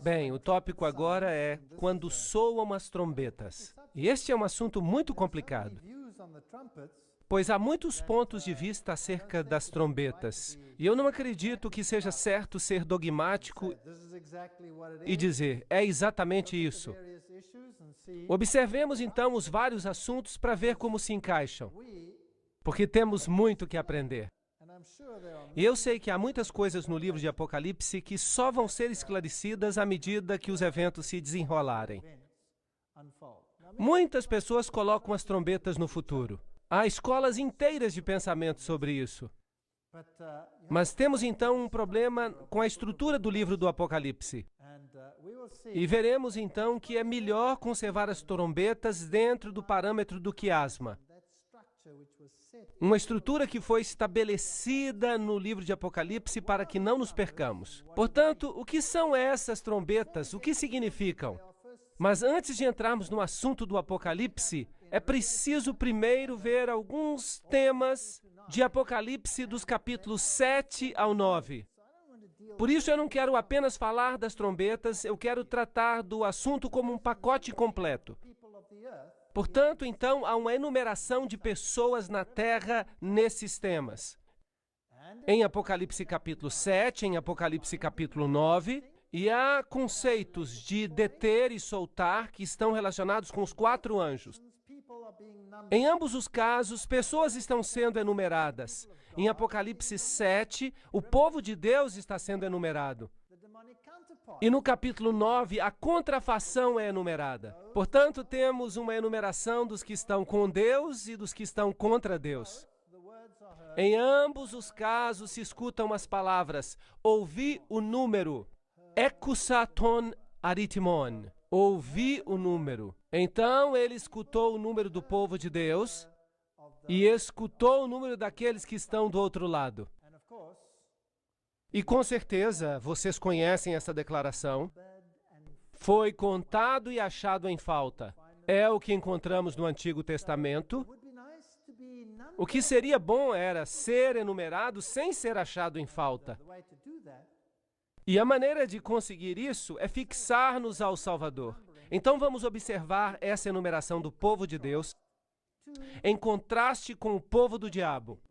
Bem, o tópico agora é quando soam as trombetas. E este é um assunto muito complicado, pois há muitos pontos de vista acerca das trombetas. E eu não acredito que seja certo ser dogmático e dizer, é exatamente isso. Observemos então os vários assuntos para ver como se encaixam, porque temos muito que aprender. E eu sei que há muitas coisas no livro de Apocalipse que só vão ser esclarecidas à medida que os eventos se desenrolarem. Muitas pessoas colocam as trombetas no futuro. Há escolas inteiras de pensamento sobre isso. Mas temos então um problema com a estrutura do livro do Apocalipse. E veremos então que é melhor conservar as trombetas dentro do parâmetro do quiasma. Uma estrutura que foi estabelecida no livro de Apocalipse para que não nos percamos. Portanto, o que são essas trombetas? O que significam? Mas antes de entrarmos no assunto do Apocalipse, é preciso primeiro ver alguns temas de Apocalipse dos capítulos 7 ao 9. Por isso eu não quero apenas falar das trombetas, eu quero tratar do assunto como um pacote completo. Portanto, então, há uma enumeração de pessoas na Terra nesses temas. Em Apocalipse capítulo 7, em Apocalipse capítulo 9, e há conceitos de deter e soltar que estão relacionados com os 4 anjos. Em ambos os casos, pessoas estão sendo enumeradas. Em Apocalipse 7, o povo de Deus está sendo enumerado. E no capítulo 9, a contrafação é enumerada. Portanto, temos uma enumeração dos que estão com Deus e dos que estão contra Deus. Em ambos os casos se escutam as palavras, ouvi o número, ekusaton aritimon, ouvi o número. Então ele escutou o número do povo de Deus e escutou o número daqueles que estão do outro lado. E com certeza, vocês conhecem essa declaração. Foi contado e achado em falta. É o que encontramos no Antigo Testamento. O que seria bom era ser enumerado sem ser achado em falta. E a maneira de conseguir isso é fixar-nos ao Salvador. Então vamos observar essa enumeração do povo de Deus em contraste com o povo do diabo.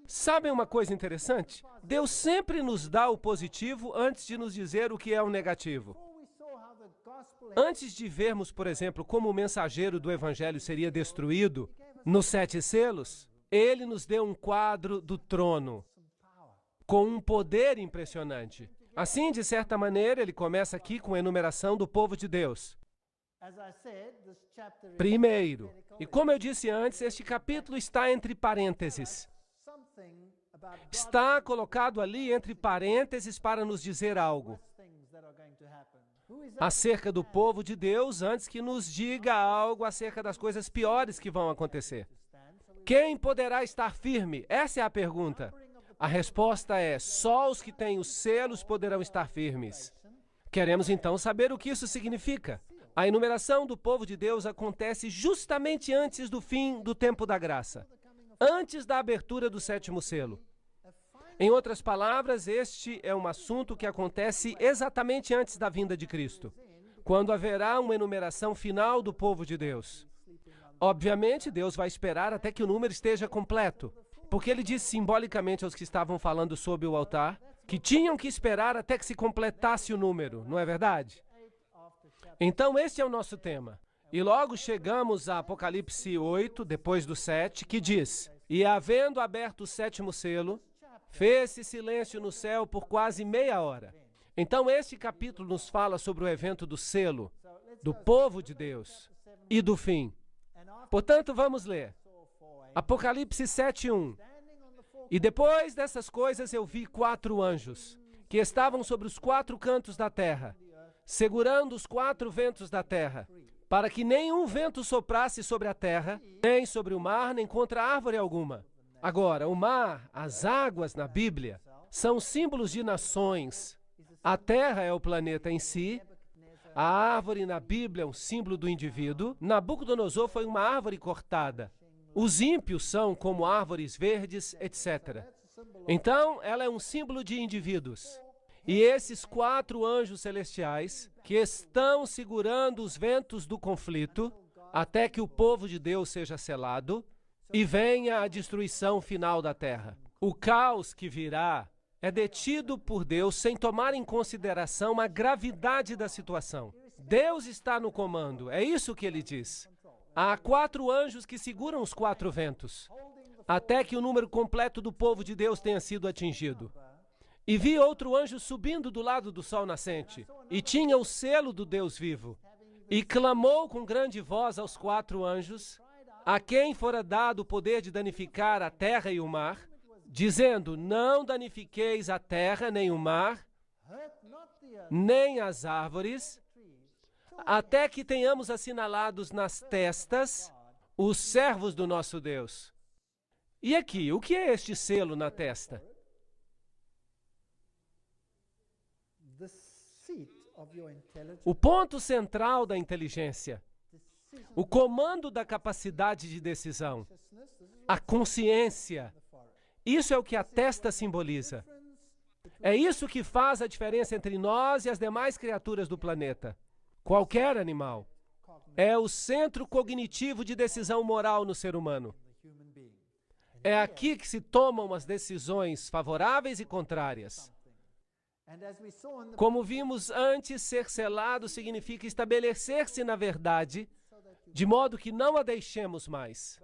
Sabem uma coisa interessante? Deus sempre nos dá o positivo antes de nos dizer o que é o negativo. Antes de vermos, por exemplo, como o mensageiro do Evangelho seria destruído nos 7 selos, ele nos deu um quadro do trono com um poder impressionante. Assim, de certa maneira, ele começa aqui com a enumeração do povo de Deus. Primeiro, e como eu disse antes, este capítulo está entre parênteses. Está colocado ali entre parênteses para nos dizer algo acerca do povo de Deus, antes que nos diga algo acerca das coisas piores que vão acontecer. Quem poderá estar firme? Essa é a pergunta. A resposta é, só os que têm os selos poderão estar firmes. Queremos então saber o que isso significa. A enumeração do povo de Deus acontece justamente antes do fim do tempo da graça, antes da abertura do 7º selo. Em outras palavras, este é um assunto que acontece exatamente antes da vinda de Cristo, quando haverá uma enumeração final do povo de Deus. Obviamente, Deus vai esperar até que o número esteja completo, porque ele disse simbolicamente aos que estavam falando sob o altar que tinham que esperar até que se completasse o número, não é verdade? Então, este é o nosso tema. E logo chegamos a Apocalipse 8, depois do 7, que diz, e havendo aberto o 7º selo, fez-se silêncio no céu por quase meia hora. Então, este capítulo nos fala sobre o evento do selo, do povo de Deus e do fim. Portanto, vamos ler. Apocalipse 7:1. E depois dessas coisas eu vi 4 anjos, que estavam sobre os 4 cantos da terra, segurando os 4 ventos da terra, para que nenhum vento soprasse sobre a terra, nem sobre o mar, nem contra árvore alguma. Agora, o mar, as águas na Bíblia, são símbolos de nações. A terra é o planeta em si. A árvore na Bíblia é um símbolo do indivíduo. Nabucodonosor foi uma árvore cortada. Os ímpios são como árvores verdes, etc. Então, ela é um símbolo de indivíduos. E esses 4 anjos celestiais, que estão segurando os ventos do conflito, até que o povo de Deus seja selado, e venha a destruição final da terra. O caos que virá é detido por Deus sem tomar em consideração a gravidade da situação. Deus está no comando, é isso que ele diz. Há 4 anjos que seguram os 4 ventos, até que o número completo do povo de Deus tenha sido atingido. E vi outro anjo subindo do lado do sol nascente, e tinha o selo do Deus vivo, e clamou com grande voz aos 4 anjos, a quem fora dado o poder de danificar a terra e o mar, dizendo: não danifiqueis a terra, nem o mar, nem as árvores, até que tenhamos assinalados nas testas os servos do nosso Deus. E aqui, o que é este selo na testa? O ponto central da inteligência, o comando da capacidade de decisão, a consciência. Isso é o que a testa simboliza. É isso que faz a diferença entre nós e as demais criaturas do planeta. Qualquer animal. É o centro cognitivo de decisão moral no ser humano. É aqui que se tomam as decisões favoráveis e contrárias. Como vimos antes, ser selado significa estabelecer-se na verdade, de modo que não a deixemos mais.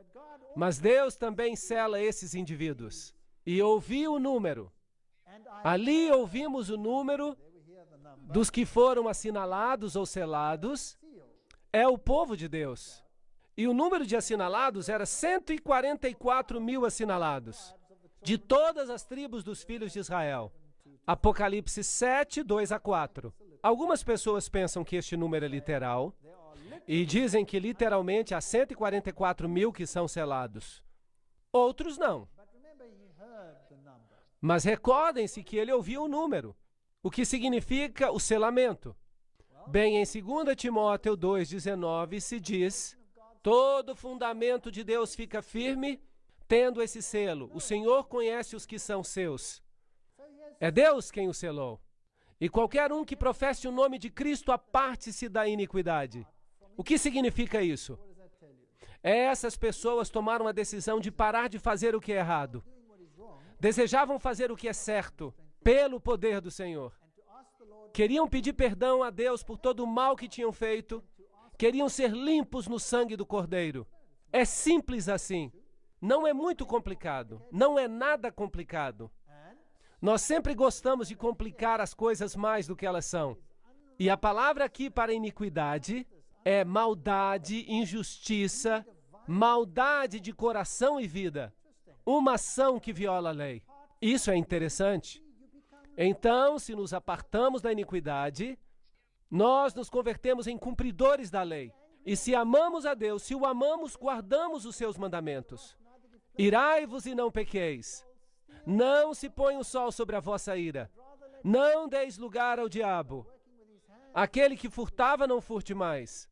Mas Deus também sela esses indivíduos. E ouvi o número. Ali ouvimos o número dos que foram assinalados ou selados. É o povo de Deus. E o número de assinalados era 144 mil assinalados, de todas as tribos dos filhos de Israel. Apocalipse 7, 2 a 4. Algumas pessoas pensam que este número é literal e dizem que literalmente há 144 mil que são selados. Outros não. Mas recordem-se que ele ouviu o número, o que significa o selamento. Bem, em 2 Timóteo 2,19 se diz: todo fundamento de Deus fica firme, tendo esse selo. O Senhor conhece os que são seus. É Deus quem o selou. E qualquer um que professe o nome de Cristo aparte-se da iniquidade. O que significa isso? Essas pessoas tomaram a decisão de parar de fazer o que é errado. Desejavam fazer o que é certo, pelo poder do Senhor. Queriam pedir perdão a Deus por todo o mal que tinham feito. Queriam ser limpos no sangue do Cordeiro. É simples assim. Não é muito complicado. Não é nada complicado. Nós sempre gostamos de complicar as coisas mais do que elas são. E a palavra aqui para iniquidade é maldade, injustiça, maldade de coração e vida. Uma ação que viola a lei. Isso é interessante. Então, se nos apartamos da iniquidade, nós nos convertemos em cumpridores da lei. E se amamos a Deus, se o amamos, guardamos os seus mandamentos. Irai-vos e não pequeis. Não se põe o sol sobre a vossa ira. Não deis lugar ao diabo. Aquele que furtava, não furte mais.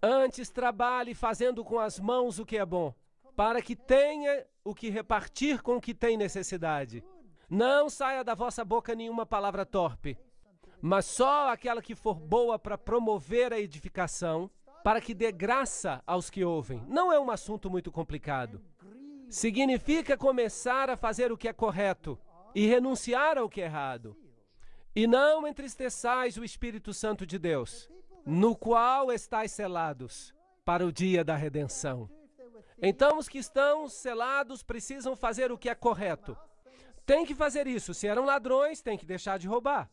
Antes trabalhe fazendo com as mãos o que é bom, para que tenha o que repartir com o que tem necessidade. Não saia da vossa boca nenhuma palavra torpe, mas só aquela que for boa para promover a edificação, para que dê graça aos que ouvem. Não é um assunto muito complicado. Significa começar a fazer o que é correto e renunciar ao que é errado. E não entristeçais o Espírito Santo de Deus, no qual estáis selados para o dia da redenção. Então, os que estão selados precisam fazer o que é correto. Tem que fazer isso. Se eram ladrões, tem que deixar de roubar.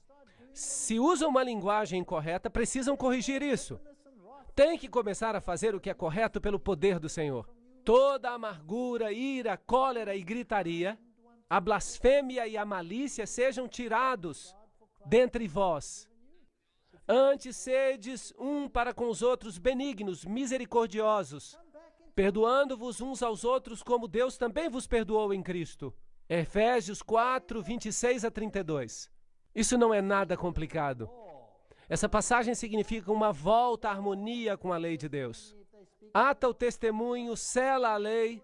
Se usam uma linguagem incorreta, precisam corrigir isso. Tem que começar a fazer o que é correto pelo poder do Senhor. Toda a amargura, ira, cólera e gritaria, a blasfêmia e a malícia sejam tirados dentre vós. Antes sedes um para com os outros benignos, misericordiosos, perdoando-vos uns aos outros como Deus também vos perdoou em Cristo. Efésios 4, 26 a 32. Isso não é nada complicado. Essa passagem significa uma volta à harmonia com a lei de Deus. Ata o testemunho, sela a lei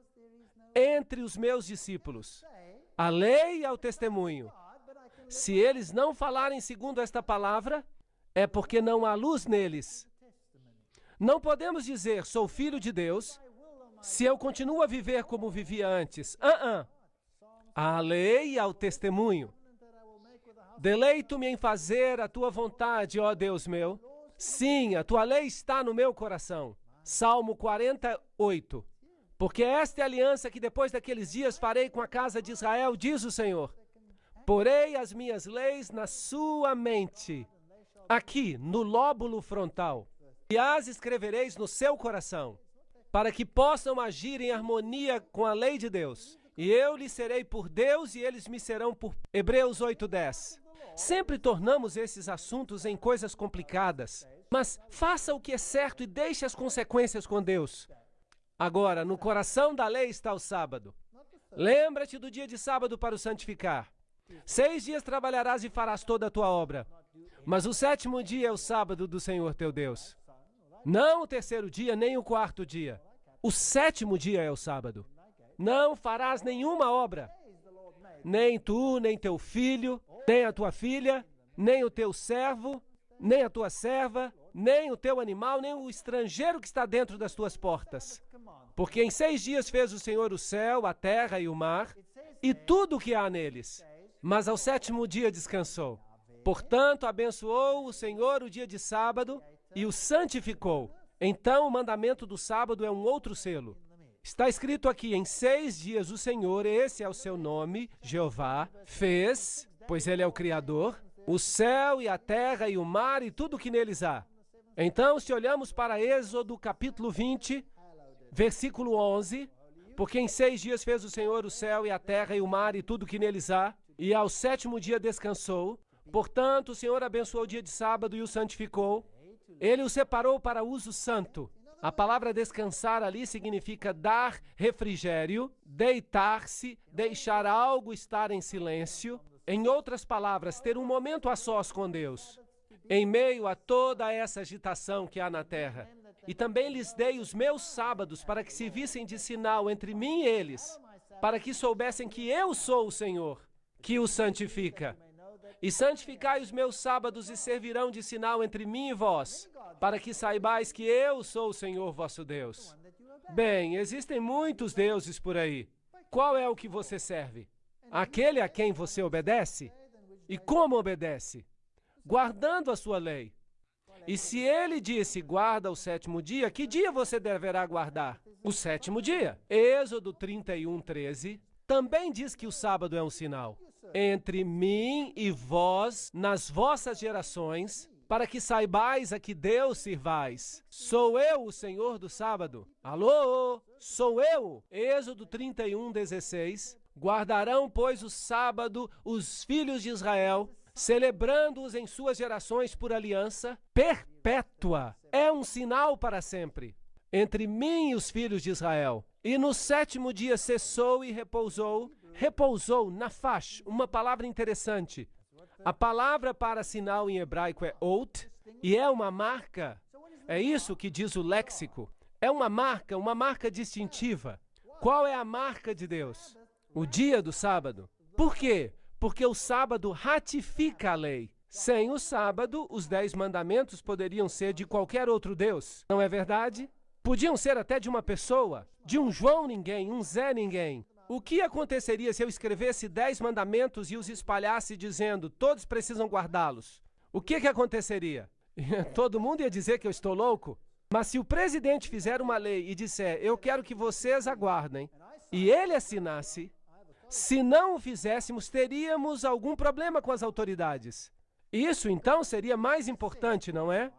entre os meus discípulos. A lei é o testemunho. Se eles não falarem segundo esta palavra, é porque não há luz neles. Não podemos dizer, sou filho de Deus, se eu continuo a viver como vivia antes. À lei e ao testemunho. Deleito-me em fazer a tua vontade, ó Deus meu. Sim, a tua lei está no meu coração. Salmo 48. Porque esta é a aliança que depois daqueles dias farei com a casa de Israel, diz o Senhor. Porei as minhas leis na sua mente, aqui, no lóbulo frontal, e as escrevereis no seu coração, para que possam agir em harmonia com a lei de Deus. E eu lhes serei por Deus e eles me serão por... Hebreus 8:10. Sempre tornamos esses assuntos em coisas complicadas, mas faça o que é certo e deixe as consequências com Deus. Agora, no coração da lei está o sábado. Lembra-te do dia de sábado para o santificar. 6 dias trabalharás e farás toda a tua obra, mas o 7º dia é o sábado do Senhor teu Deus. Não o 3º dia, nem o 4º dia. O 7º dia é o sábado. Não farás nenhuma obra. Nem tu, nem teu filho, nem a tua filha, nem o teu servo, nem a tua serva, nem o teu animal, nem o estrangeiro que está dentro das tuas portas. Porque em 6 dias fez o Senhor o céu, a terra e o mar, e tudo o que há neles. Mas ao 7º dia descansou. Portanto, abençoou o Senhor o dia de sábado e o santificou. Então, o mandamento do sábado é um outro selo. Está escrito aqui, em 6 dias o Senhor, esse é o seu nome, Jeová, fez, pois ele é o Criador, o céu e a terra e o mar e tudo o que neles há. Então, se olhamos para Êxodo capítulo 20, versículo 11, porque em 6 dias fez o Senhor o céu e a terra e o mar e tudo o que neles há, e ao 7º dia descansou. Portanto, o Senhor abençoou o dia de sábado e o santificou. Ele o separou para uso santo. A palavra descansar ali significa dar refrigério, deitar-se, deixar algo estar em silêncio. Em outras palavras, ter um momento a sós com Deus, em meio a toda essa agitação que há na terra. E também lhes dei os meus sábados para que se vissem de sinal entre mim e eles, para que soubessem que eu sou o Senhor, que os santifica. E santificai os meus sábados e servirão de sinal entre mim e vós, para que saibais que eu sou o Senhor vosso Deus. Bem, existem muitos deuses por aí. Qual é o que você serve? Aquele a quem você obedece? E como obedece? Guardando a sua lei. E se ele disse, guarda o 7º dia, que dia você deverá guardar? O 7º dia. Êxodo 31:13 também diz que o sábado é um sinal. Entre mim e vós, nas vossas gerações, para que saibais a que Deus sirvais. Sou eu o Senhor do sábado. Alô? Sou eu. Êxodo 31:16. Guardarão, pois, o sábado os filhos de Israel, celebrando-os em suas gerações por aliança perpétua. É um sinal para sempre entre mim e os filhos de Israel. E no 7º dia cessou e repousou. Repousou, nafash, uma palavra interessante. A palavra para sinal em hebraico é ot, e é uma marca. É isso que diz o léxico. É uma marca distintiva. Qual é a marca de Deus? O dia do sábado. Por quê? Porque o sábado ratifica a lei. Sem o sábado, os 10 mandamentos poderiam ser de qualquer outro Deus. Não é verdade? Podiam ser até de uma pessoa, de um João ninguém, um Zé ninguém. O que aconteceria se eu escrevesse 10 mandamentos e os espalhasse dizendo, todos precisam guardá-los? O que aconteceria? Todo mundo ia dizer que eu estou louco? Mas se o presidente fizer uma lei e disser, eu quero que vocês aguardem, e ele assinasse, se não o fizéssemos, teríamos algum problema com as autoridades. Isso, então, seria mais importante, não é?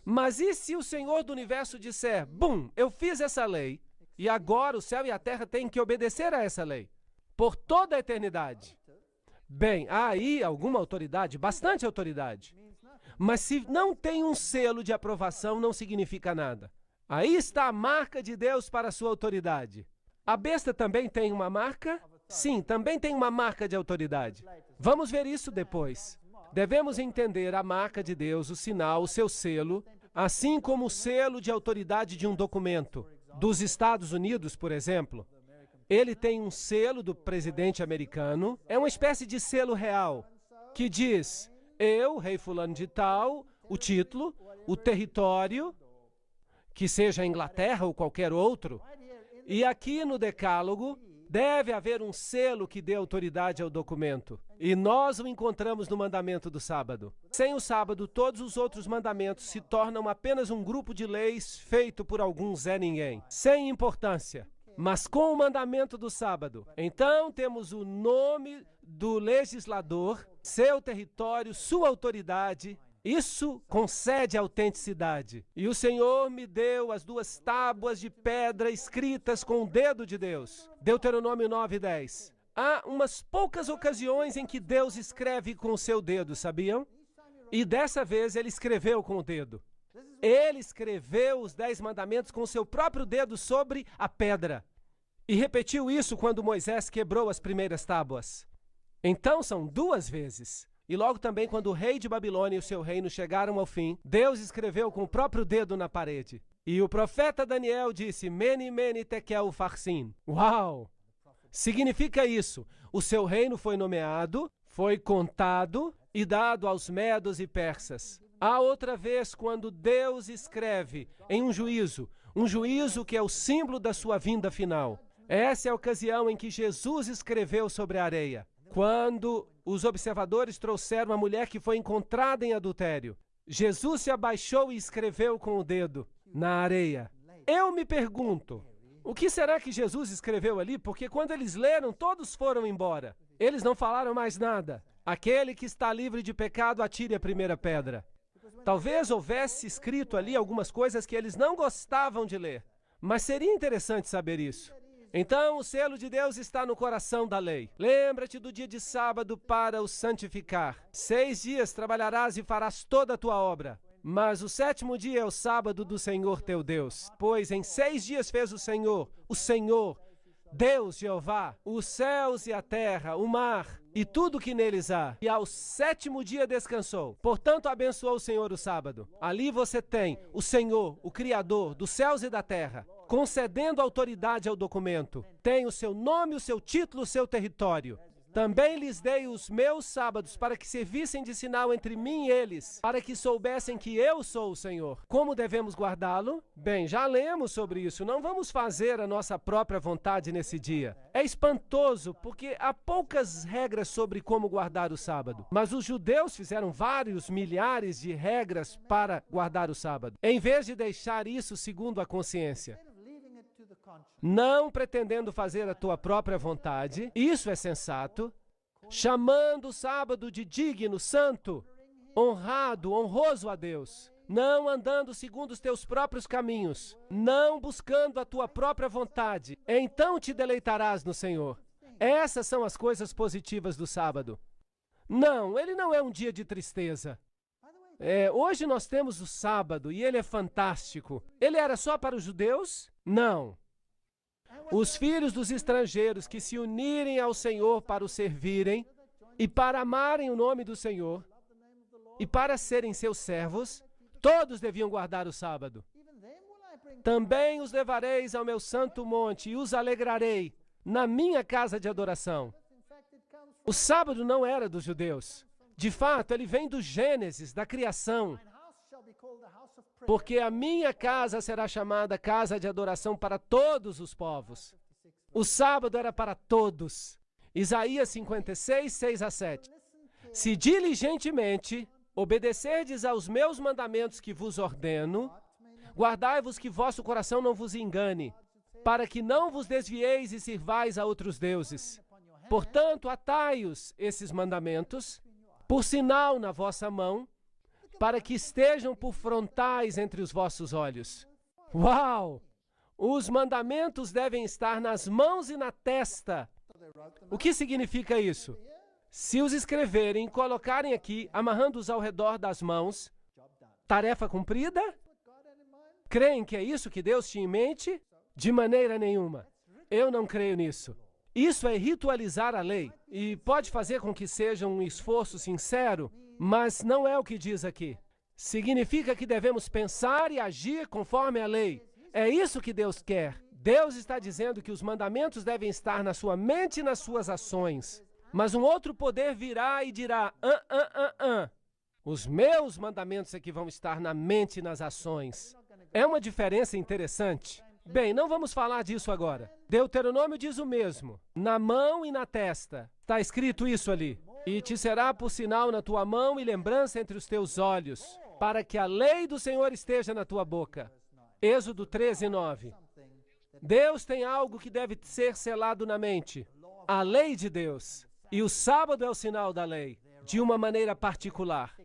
Mas e se o Senhor do Universo disser, bum, eu fiz essa lei, e agora o céu e a terra têm que obedecer a essa lei, por toda a eternidade? Bem, há aí alguma autoridade, bastante autoridade. Mas se não tem um selo de aprovação, não significa nada. Aí está a marca de Deus para a sua autoridade. A besta também tem uma marca? Sim, também tem uma marca de autoridade. Vamos ver isso depois. Devemos entender a marca de Deus, o sinal, o seu selo, assim como o selo de autoridade de um documento. Dos Estados Unidos, por exemplo, ele tem um selo do presidente americano, é uma espécie de selo real. que diz, eu, rei fulano de tal, o título, o território, que seja a Inglaterra ou qualquer outro. E aqui no Decálogo, deve haver um selo que dê autoridade ao documento. E nós o encontramos no mandamento do sábado. Sem o sábado, todos os outros mandamentos se tornam apenas um grupo de leis feito por algum Zé Ninguém, sem importância. Mas com o mandamento do sábado, então temos o nome do legislador, seu território, sua autoridade. Isso concede autenticidade. E o Senhor me deu as 2 tábuas de pedra escritas com o dedo de Deus. Deuteronômio 9:10. Há umas poucas ocasiões em que Deus escreve com o seu dedo, sabiam? E dessa vez ele escreveu com o dedo. Ele escreveu os 10 mandamentos com o seu próprio dedo sobre a pedra. E repetiu isso quando Moisés quebrou as primeiras tábuas. Então são 2 vezes. E logo também quando o rei de Babilônia e o seu reino chegaram ao fim, Deus escreveu com o próprio dedo na parede. E o profeta Daniel disse, Mene, Mene, Tekel, Upharsin. Uau! Significa isso. O seu reino foi nomeado, foi contado e dado aos medos e persas. Há outra vez quando Deus escreve em um juízo que é o símbolo da sua vinda final. Essa é a ocasião em que Jesus escreveu sobre a areia. Quando os observadores trouxeram a mulher que foi encontrada em adultério, Jesus se abaixou e escreveu com o dedo na areia. Eu me pergunto, o que será que Jesus escreveu ali? Porque quando eles leram, todos foram embora. Eles não falaram mais nada. Aquele que está livre de pecado, atire a primeira pedra. Talvez houvesse escrito ali algumas coisas que eles não gostavam de ler. Mas seria interessante saber isso. Então, o selo de Deus está no coração da lei. Lembra-te do dia de sábado para o santificar. 6 dias trabalharás e farás toda a tua obra. Mas o 7º dia é o sábado do Senhor teu Deus. Pois em 6 dias fez o Senhor, Deus Jeová, os céus e a terra, o mar e tudo que neles há. E ao 7º dia descansou. Portanto, abençoou o Senhor o sábado. Ali você tem o Senhor, o Criador dos céus e da terra, concedendo autoridade ao documento. Tem o seu nome, o seu título, o seu território. Também lhes dei os meus sábados para que servissem de sinal entre mim e eles, para que soubessem que eu sou o Senhor. Como devemos guardá-lo? Bem, já lemos sobre isso. Não vamos fazer a nossa própria vontade nesse dia. É espantoso, porque há poucas regras sobre como guardar o sábado. Mas os judeus fizeram vários milhares de regras para guardar o sábado, em vez de deixar isso segundo a consciência. Não pretendendo fazer a tua própria vontade, isso é sensato, chamando o sábado de digno, santo, honrado, honroso a Deus, não andando segundo os teus próprios caminhos, não buscando a tua própria vontade, então te deleitarás no Senhor. Essas são as coisas positivas do sábado. Não, ele não é um dia de tristeza. Hoje nós temos o sábado e ele é fantástico. Ele era só para os judeus? Não. Os filhos dos estrangeiros que se unirem ao Senhor para o servirem e para amarem o nome do Senhor e para serem seus servos, todos deviam guardar o sábado. Também os levareis ao meu santo monte e os alegrarei na minha casa de adoração. O sábado não era dos judeus. De fato, ele vem do Gênesis, da criação. Porque a minha casa será chamada casa de adoração para todos os povos. O sábado era para todos. Isaías 56, 6-7. Se diligentemente obedecerdes aos meus mandamentos que vos ordeno, guardai-vos que vosso coração não vos engane, para que não vos desvieis e sirvais a outros deuses. Portanto, atai-os, esses mandamentos, por sinal na vossa mão, para que estejam por frontais entre os vossos olhos. Uau! Os mandamentos devem estar nas mãos e na testa. O que significa isso? Se os escreverem e colocarem aqui, amarrando-os ao redor das mãos, tarefa cumprida? Creem que é isso que Deus tinha em mente? De maneira nenhuma. Eu não creio nisso. Isso é ritualizar a lei e pode fazer com que seja um esforço sincero, mas não é o que diz aqui. Significa que devemos pensar e agir conforme a lei. É isso que Deus quer. Deus está dizendo que os mandamentos devem estar na sua mente e nas suas ações. Mas um outro poder virá e dirá, os meus mandamentos é que vão estar na mente e nas ações. É uma diferença interessante. Bem, não vamos falar disso agora. Deuteronômio diz o mesmo, na mão e na testa. Está escrito isso ali. E te será por sinal na tua mão e lembrança entre os teus olhos, para que a lei do Senhor esteja na tua boca. Êxodo 13:9. Deus tem algo que deve ser selado na mente. A lei de Deus. E o sábado é o sinal da lei, de uma maneira particular.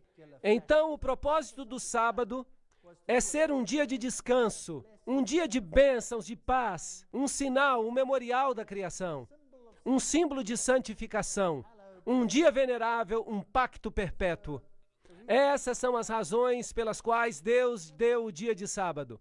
Então, o propósito do sábado é ser um dia de descanso, um dia de bênçãos, de paz, um sinal, um memorial da criação, um símbolo de santificação, um dia venerável, um pacto perpétuo. Essas são as razões pelas quais Deus deu o dia de sábado,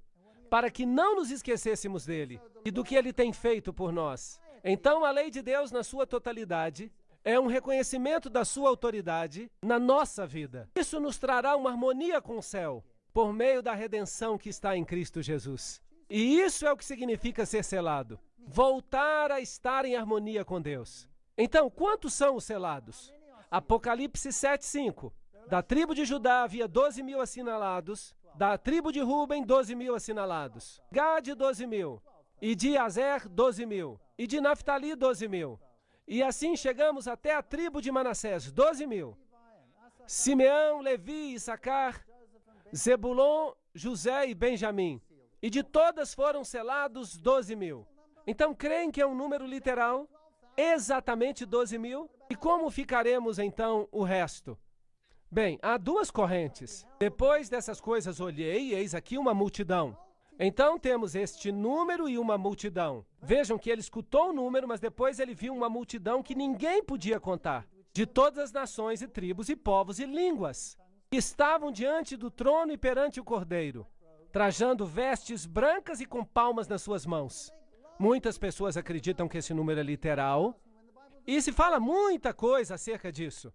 para que não nos esquecêssemos dele e do que ele tem feito por nós. Então, a lei de Deus, na sua totalidade, é um reconhecimento da sua autoridade na nossa vida. Isso nos trará uma harmonia com o céu, por meio da redenção que está em Cristo Jesus. E isso é o que significa ser selado. Voltar a estar em harmonia com Deus. Então, quantos são os selados? Apocalipse 7:5. Da tribo de Judá havia 12.000 assinalados. Da tribo de Ruben, 12.000 assinalados. Gade, 12.000. E de Azer, 12.000. E de Naftali, 12.000. E assim chegamos até a tribo de Manassés, 12.000. Simeão, Levi, Issacar, Zebulon, José e Benjamim. E de todas foram selados 12.000. Então, creem que é um número literal? Exatamente 12.000? E como ficaremos, então, o resto? Bem, há duas correntes. Depois dessas coisas olhei, e eis aqui uma multidão. Então temos este número e uma multidão. Vejam que ele escutou o número, mas depois ele viu uma multidão que ninguém podia contar, de todas as nações e tribos e povos e línguas, que estavam diante do trono e perante o Cordeiro, trajando vestes brancas e com palmas nas suas mãos. Muitas pessoas acreditam que esse número é literal, e se fala muita coisa acerca disso.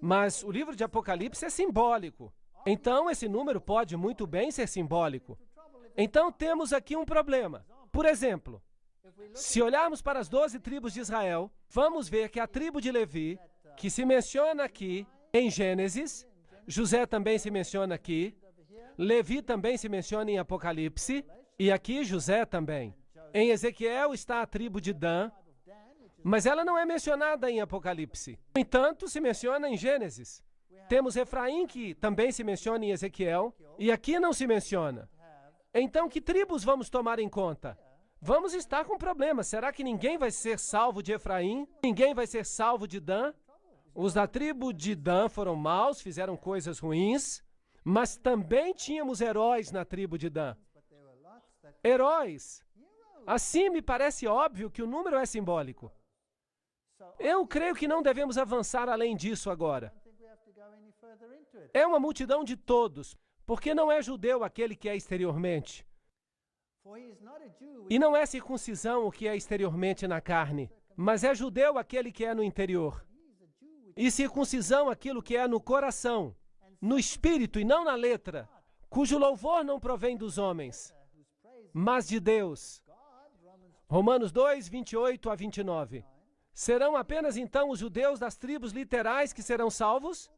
Mas o livro de Apocalipse é simbólico. Então esse número pode muito bem ser simbólico. Então temos aqui um problema. Por exemplo, se olharmos para as 12 tribos de Israel, vamos ver que a tribo de Levi, que se menciona aqui em Gênesis, José também se menciona aqui, Levi também se menciona em Apocalipse, e aqui José também. Em Ezequiel está a tribo de Dan, mas ela não é mencionada em Apocalipse. No entanto, se menciona em Gênesis. Temos Efraim, que também se menciona em Ezequiel, e aqui não se menciona. Então, que tribos vamos tomar em conta? Vamos estar com problemas. Será que ninguém vai ser salvo de Efraim? Ninguém vai ser salvo de Dan? Os da tribo de Dan foram maus, fizeram coisas ruins, mas também tínhamos heróis na tribo de Dan. Heróis. Assim me parece óbvio que o número é simbólico. Eu creio que não devemos avançar além disso agora. É uma multidão de todos, porque não é judeu aquele que é exteriormente. E não é circuncisão o que é exteriormente na carne, mas é judeu aquele que é no interior. E circuncisão aquilo que é no coração, no espírito e não na letra, cujo louvor não provém dos homens, mas de Deus. Romanos 2, 28 a 29. Serão apenas então os judeus das tribos literais que serão salvos?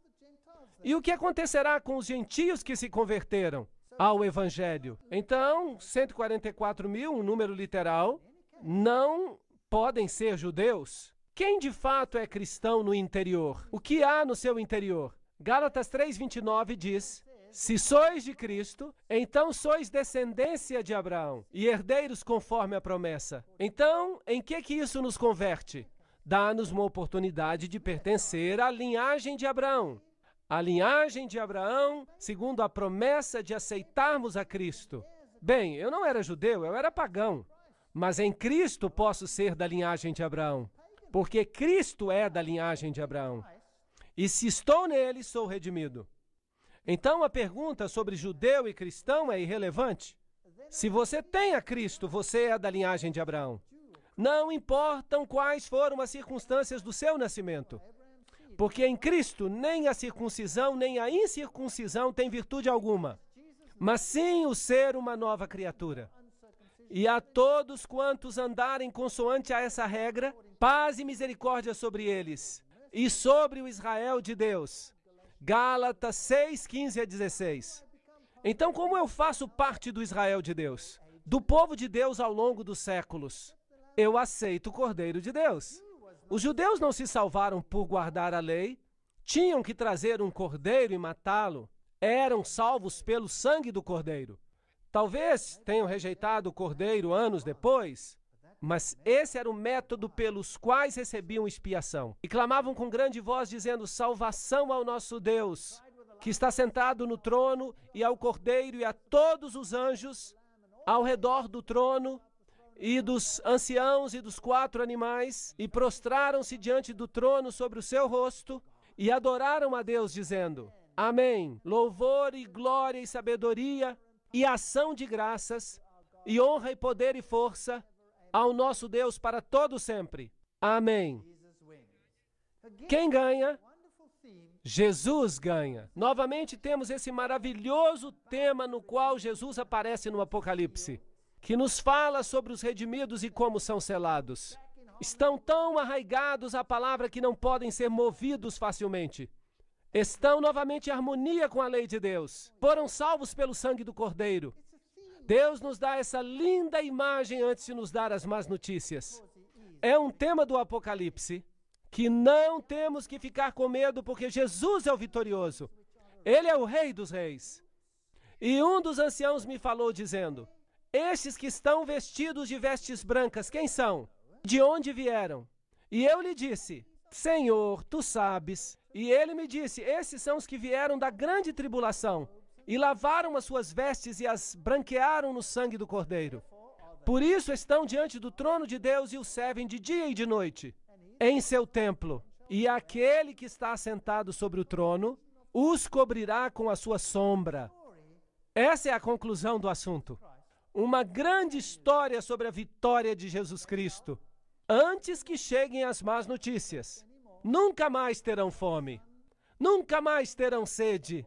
E o que acontecerá com os gentios que se converteram ao Evangelho? Então, 144.000, um número literal, não podem ser judeus. Quem de fato é cristão no interior? O que há no seu interior? Gálatas 3:29 diz: se sois de Cristo, então sois descendência de Abraão e herdeiros conforme a promessa. Então, em que isso nos converte? Dá-nos uma oportunidade de pertencer à linhagem de Abraão. A linhagem de Abraão, segundo a promessa de aceitarmos a Cristo. Bem, eu não era judeu, eu era pagão. Mas em Cristo posso ser da linhagem de Abraão, porque Cristo é da linhagem de Abraão. E se estou nele, sou redimido. Então a pergunta sobre judeu e cristão é irrelevante. Se você tem a Cristo, você é da linhagem de Abraão. Não importam quais foram as circunstâncias do seu nascimento. Porque em Cristo nem a circuncisão nem a incircuncisão tem virtude alguma, mas sim o ser uma nova criatura. E a todos quantos andarem consoante a essa regra, paz e misericórdia sobre eles e sobre o Israel de Deus. Gálatas 6, 15 a 16. Então, como eu faço parte do Israel de Deus, do povo de Deus ao longo dos séculos? Eu aceito o Cordeiro de Deus. Os judeus não se salvaram por guardar a lei, tinham que trazer um cordeiro e matá-lo. Eram salvos pelo sangue do cordeiro. Talvez tenham rejeitado o cordeiro anos depois, mas esse era o método pelos quais recebiam expiação. E clamavam com grande voz, dizendo: salvação ao nosso Deus, que está sentado no trono, e ao cordeiro e a todos os anjos ao redor do trono, e dos anciãos e dos 4 animais, e prostraram-se diante do trono sobre o seu rosto, e adoraram a Deus, dizendo: amém, louvor e glória e sabedoria, e ação de graças, e honra e poder e força, ao nosso Deus para todo sempre. Amém. Quem ganha? Jesus ganha. Novamente temos esse maravilhoso tema no qual Jesus aparece no Apocalipse, que nos fala sobre os redimidos e como são selados. Estão tão arraigados à palavra que não podem ser movidos facilmente. Estão novamente em harmonia com a lei de Deus. Foram salvos pelo sangue do Cordeiro. Deus nos dá essa linda imagem antes de nos dar as más notícias. É um tema do Apocalipse que não temos que ficar com medo, porque Jesus é o vitorioso. Ele é o Rei dos Reis. E um dos anciãos me falou dizendo: estes que estão vestidos de vestes brancas, quem são? De onde vieram? E eu lhe disse: Senhor, tu sabes. E ele me disse: esses são os que vieram da grande tribulação e lavaram as suas vestes e as branquearam no sangue do Cordeiro. Por isso estão diante do trono de Deus e o servem de dia e de noite em seu templo. E aquele que está assentado sobre o trono os cobrirá com a sua sombra. Essa é a conclusão do assunto. Uma grande história sobre a vitória de Jesus Cristo. Antes que cheguem as más notícias, nunca mais terão fome, nunca mais terão sede,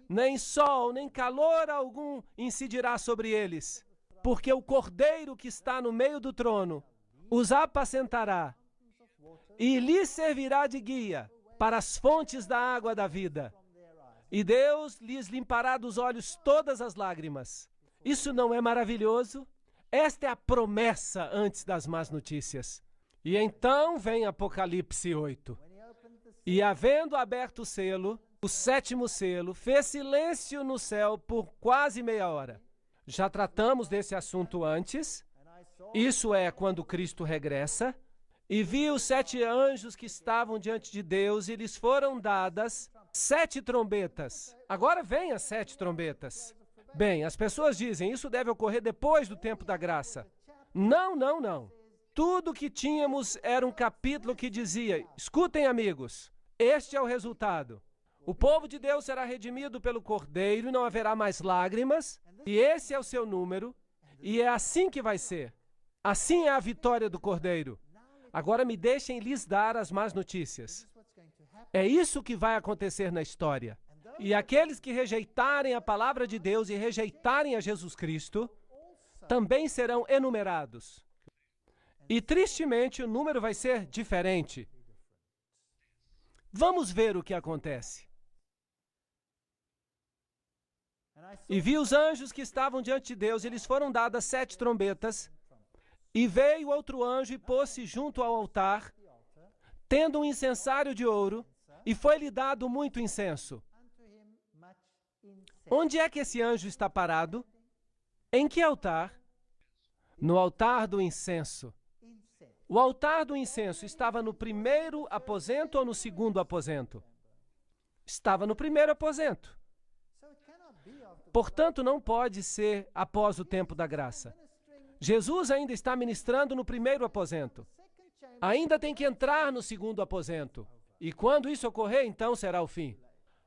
nem sol, nem calor algum incidirá sobre eles, porque o Cordeiro que está no meio do trono os apacentará e lhes servirá de guia para as fontes da água da vida. E Deus lhes limpará dos olhos todas as lágrimas. Isso não é maravilhoso? Esta é a promessa antes das más notícias. E então vem Apocalipse 8. E havendo aberto o selo, o 7º selo, fez silêncio no céu por quase meia hora. Já tratamos desse assunto antes. Isso é quando Cristo regressa. E vi os 7 anjos que estavam diante de Deus, e lhes foram dadas 7 trombetas. Agora vem as 7 trombetas. Bem, as pessoas dizem, isso deve ocorrer depois do tempo da graça. Não, não, não. Tudo que tínhamos era um capítulo que dizia: escutem, amigos, este é o resultado. O povo de Deus será redimido pelo Cordeiro e não haverá mais lágrimas, e esse é o seu número, e é assim que vai ser. Assim é a vitória do Cordeiro. Agora me deixem lhes dar as más notícias. É isso que vai acontecer na história. E aqueles que rejeitarem a palavra de Deus e rejeitarem a Jesus Cristo, também serão enumerados. E tristemente o número vai ser diferente. Vamos ver o que acontece. E vi os anjos que estavam diante de Deus, e lhes foram dadas 7 trombetas. E veio outro anjo e pôs-se junto ao altar, tendo um incensário de ouro, e foi-lhe dado muito incenso. Onde é que esse anjo está parado? Em que altar? No altar do incenso. O altar do incenso estava no primeiro aposento ou no segundo aposento? Estava no primeiro aposento. Portanto, não pode ser após o tempo da graça. Jesus ainda está ministrando no primeiro aposento. Ainda tem que entrar no segundo aposento. E quando isso ocorrer, então será o fim.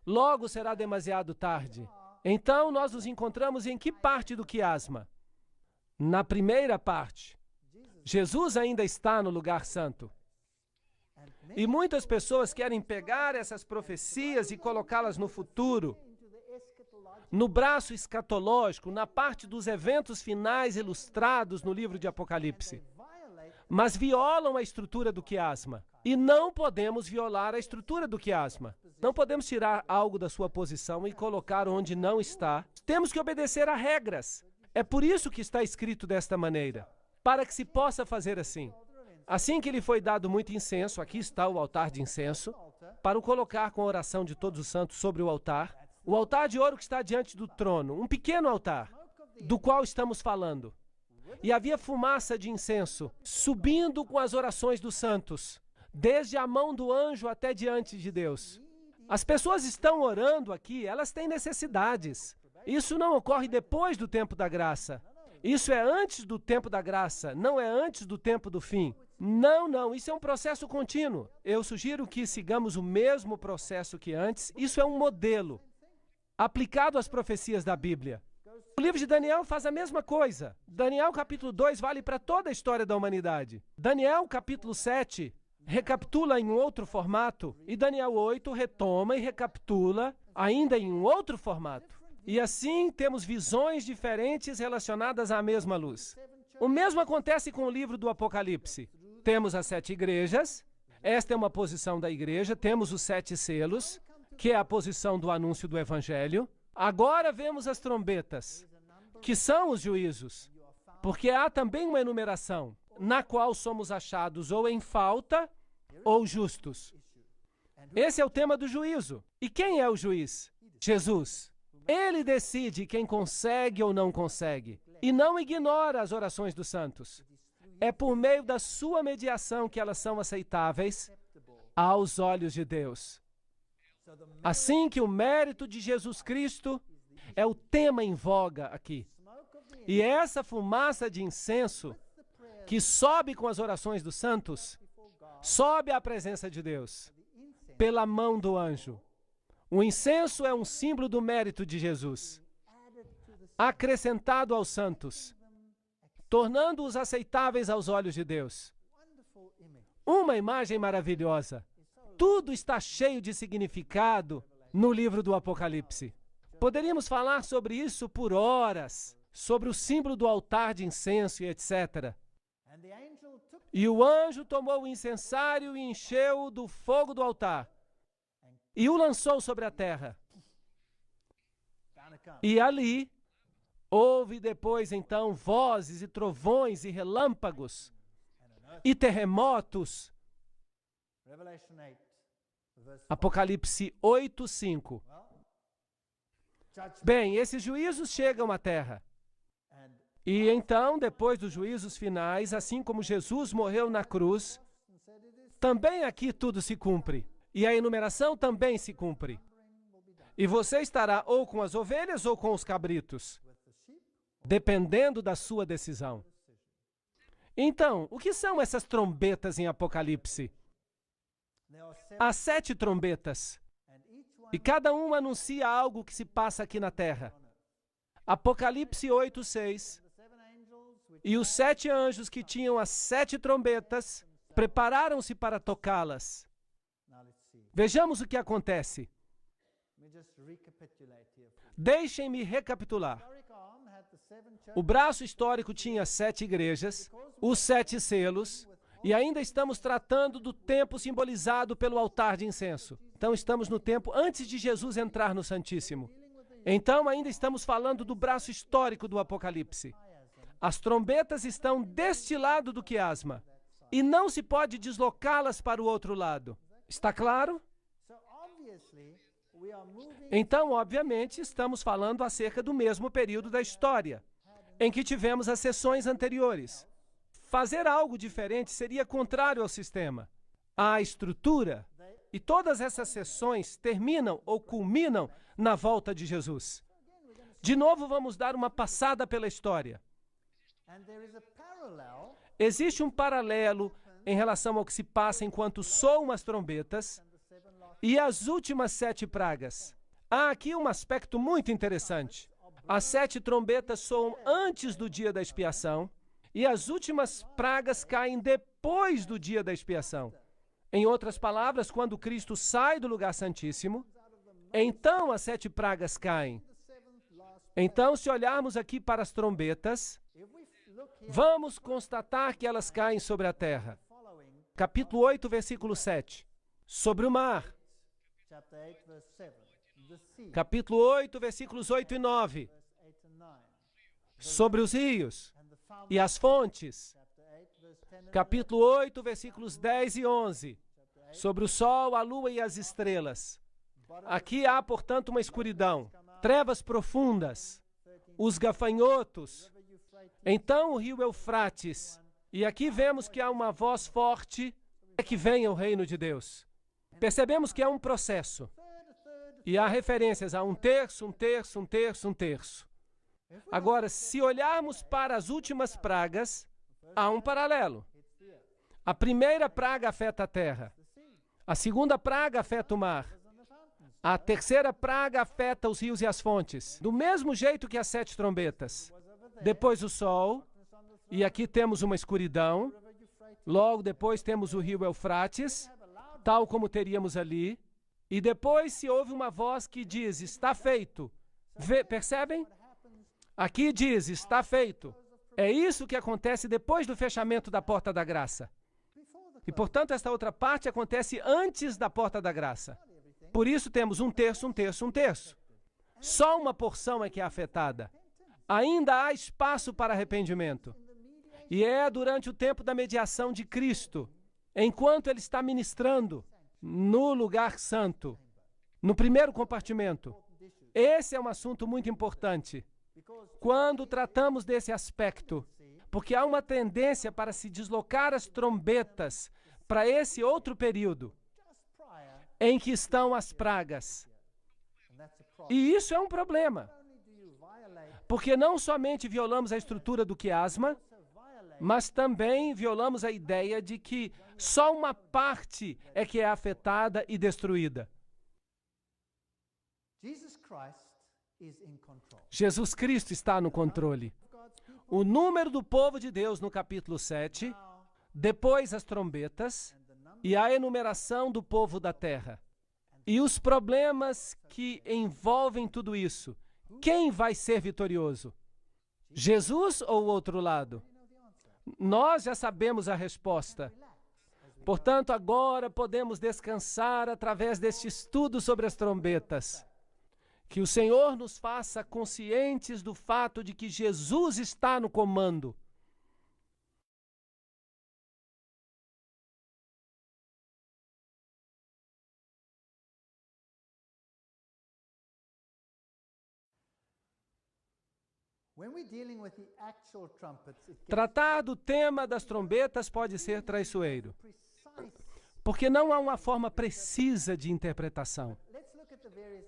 Logo será demasiado tarde. Então, nós nos encontramos em que parte do quiasma? Na primeira parte. Jesus ainda está no lugar santo. E muitas pessoas querem pegar essas profecias e colocá-las no futuro. no braço escatológico, na parte dos eventos finais ilustrados no livro de Apocalipse, mas violam a estrutura do quiasma. E não podemos violar a estrutura do quiasma. Não podemos tirar algo da sua posição e colocar onde não está. Temos que obedecer a regras. É por isso que está escrito desta maneira, para que se possa fazer assim. Assim que lhe foi dado muito incenso, aqui está o altar de incenso, para o colocar com a oração de todos os santos sobre o altar de ouro que está diante do trono, um pequeno altar, do qual estamos falando. E havia fumaça de incenso, subindo com as orações dos santos, desde a mão do anjo até diante de Deus. As pessoas estão orando aqui, elas têm necessidades. Isso não ocorre depois do tempo da graça. Isso é antes do tempo da graça, não é antes do tempo do fim. Não, isso é um processo contínuo. Eu sugiro que sigamos o mesmo processo que antes. Isso é um modelo aplicado às profecias da Bíblia. O livro de Daniel faz a mesma coisa. Daniel capítulo 2 vale para toda a história da humanidade. Daniel capítulo 7 recapitula em um outro formato, e Daniel 8 retoma e recapitula ainda em um outro formato. E assim temos visões diferentes relacionadas à mesma luz. O mesmo acontece com o livro do Apocalipse. Temos as 7 igrejas, esta é uma posição da igreja, temos os 7 selos, que é a posição do anúncio do Evangelho. Agora vemos as trombetas, que são os juízos, porque há também uma enumeração, na qual somos achados ou em falta ou justos. Esse é o tema do juízo. E quem é o juiz? Jesus. Ele decide quem consegue ou não consegue, e não ignora as orações dos santos. É por meio da sua mediação que elas são aceitáveis aos olhos de Deus. Assim que o mérito de Jesus Cristo é o tema em voga aqui. E essa fumaça de incenso que sobe com as orações dos santos, sobe à presença de Deus pela mão do anjo. O incenso é um símbolo do mérito de Jesus, acrescentado aos santos, tornando-os aceitáveis aos olhos de Deus. Uma imagem maravilhosa. Tudo está cheio de significado no livro do Apocalipse. Poderíamos falar sobre isso por horas, sobre o símbolo do altar de incenso e etc. E o anjo tomou o incensário e encheu-o do fogo do altar e o lançou sobre a terra. E ali houve depois então vozes e trovões e relâmpagos e terremotos. Apocalipse 8:5. Bem, esses juízos chegam à terra. E então, depois dos juízos finais, assim como Jesus morreu na cruz, também aqui tudo se cumpre. E a enumeração também se cumpre. E você estará ou com as ovelhas ou com os cabritos, dependendo da sua decisão. Então, o que são essas trombetas em Apocalipse? Há 7 trombetas, e cada uma anuncia algo que se passa aqui na terra. Apocalipse 8:6. E os 7 anjos que tinham as 7 trombetas prepararam-se para tocá-las. Vejamos o que acontece. Deixem-me recapitular. O braço histórico tinha 7 igrejas, os 7 selos, e ainda estamos tratando do tempo simbolizado pelo altar de incenso. Então estamos no tempo antes de Jesus entrar no Santíssimo. Então ainda estamos falando do braço histórico do Apocalipse. As trombetas estão deste lado do quiasma, e não se pode deslocá-las para o outro lado. Está claro? Então, obviamente, estamos falando acerca do mesmo período da história, em que tivemos as sessões anteriores. Fazer algo diferente seria contrário ao sistema, à estrutura, e todas essas sessões terminam ou culminam na volta de Jesus. De novo, vamos dar uma passada pela história. Existe um paralelo em relação ao que se passa enquanto soam as trombetas e as últimas 7 pragas. Há aqui um aspecto muito interessante. As 7 trombetas soam antes do dia da expiação e as últimas pragas caem depois do dia da expiação. Em outras palavras, quando Cristo sai do lugar santíssimo, então as 7 pragas caem. Então, se olharmos aqui para as trombetas, vamos constatar que elas caem sobre a terra. Capítulo 8, versículo 7. Sobre o mar. Capítulo 8, versículos 8 e 9. Sobre os rios e as fontes. Capítulo 8, versículos 10 e 11. Sobre o sol, a lua e as estrelas. Aqui há, portanto, uma escuridão, trevas profundas, os gafanhotos. Então o rio Eufrates. E aqui vemos que há uma voz forte, é que venha o reino de Deus. Percebemos que é um processo. E há referências a um terço, um terço, um terço, um terço. Agora, se olharmos para as últimas pragas, há um paralelo. A primeira praga afeta a terra. A segunda praga afeta o mar. A terceira praga afeta os rios e as fontes. Do mesmo jeito que as 7 trombetas. Depois o sol. E aqui temos uma escuridão. Logo depois temos o rio Eufrates, tal como teríamos ali. E depois se ouve uma voz que diz, está feito. Percebem? Aqui diz, está feito. É isso que acontece depois do fechamento da porta da graça. E, portanto, esta outra parte acontece antes da porta da graça. Por isso temos um terço, um terço, um terço. Só uma porção é que é afetada. Ainda há espaço para arrependimento. E é durante o tempo da mediação de Cristo, enquanto Ele está ministrando no lugar santo, no primeiro compartimento. Esse é um assunto muito importante. Quando tratamos desse aspecto, porque há uma tendência para se deslocar as trombetas para esse outro período, em que estão as pragas. E isso é um problema. Porque não somente violamos a estrutura do quiasma, mas também violamos a ideia de que só uma parte é que é afetada e destruída. Jesus Cristo está no controle. O número do povo de Deus no capítulo 7, depois as trombetas e a enumeração do povo da terra. E os problemas que envolvem tudo isso. Quem vai ser vitorioso? Jesus ou o outro lado? Nós já sabemos a resposta. Portanto, agora podemos descansar através deste estudo sobre as trombetas. Que o Senhor nos faça conscientes do fato de que Jesus está no comando. Tratar do tema das trombetas pode ser traiçoeiro, porque não há uma forma precisa de interpretação.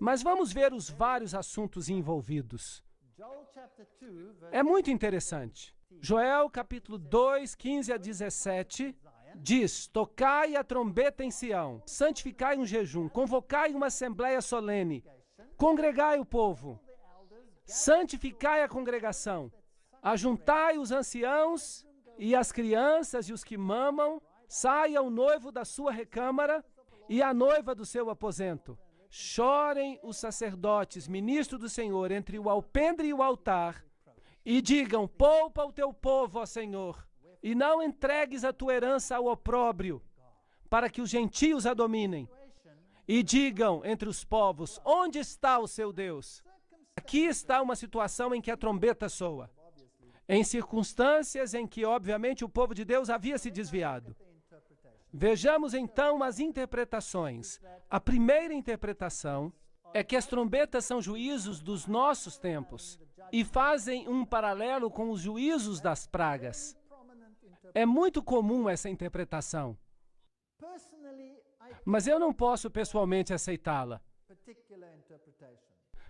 Mas vamos ver os vários assuntos envolvidos. É muito interessante. Joel, capítulo 2, 15 a 17, diz, tocai a trombeta em Sião, santificai um jejum, convocai uma assembleia solene, congregai o povo, santificai a congregação, ajuntai os anciãos e as crianças e os que mamam, saia o noivo da sua recâmara e a noiva do seu aposento. Chorem os sacerdotes, ministros do Senhor, entre o alpendre e o altar, e digam, poupa o teu povo, ó Senhor, e não entregues a tua herança ao opróbrio, para que os gentios a dominem. E digam entre os povos, onde está o seu Deus? Aqui está uma situação em que a trombeta soa, em circunstâncias em que, obviamente, o povo de Deus havia se desviado. Vejamos então as interpretações. A primeira interpretação é que as trombetas são juízos dos nossos tempos e fazem um paralelo com os juízos das pragas. É muito comum essa interpretação, mas eu não posso pessoalmente aceitá-la.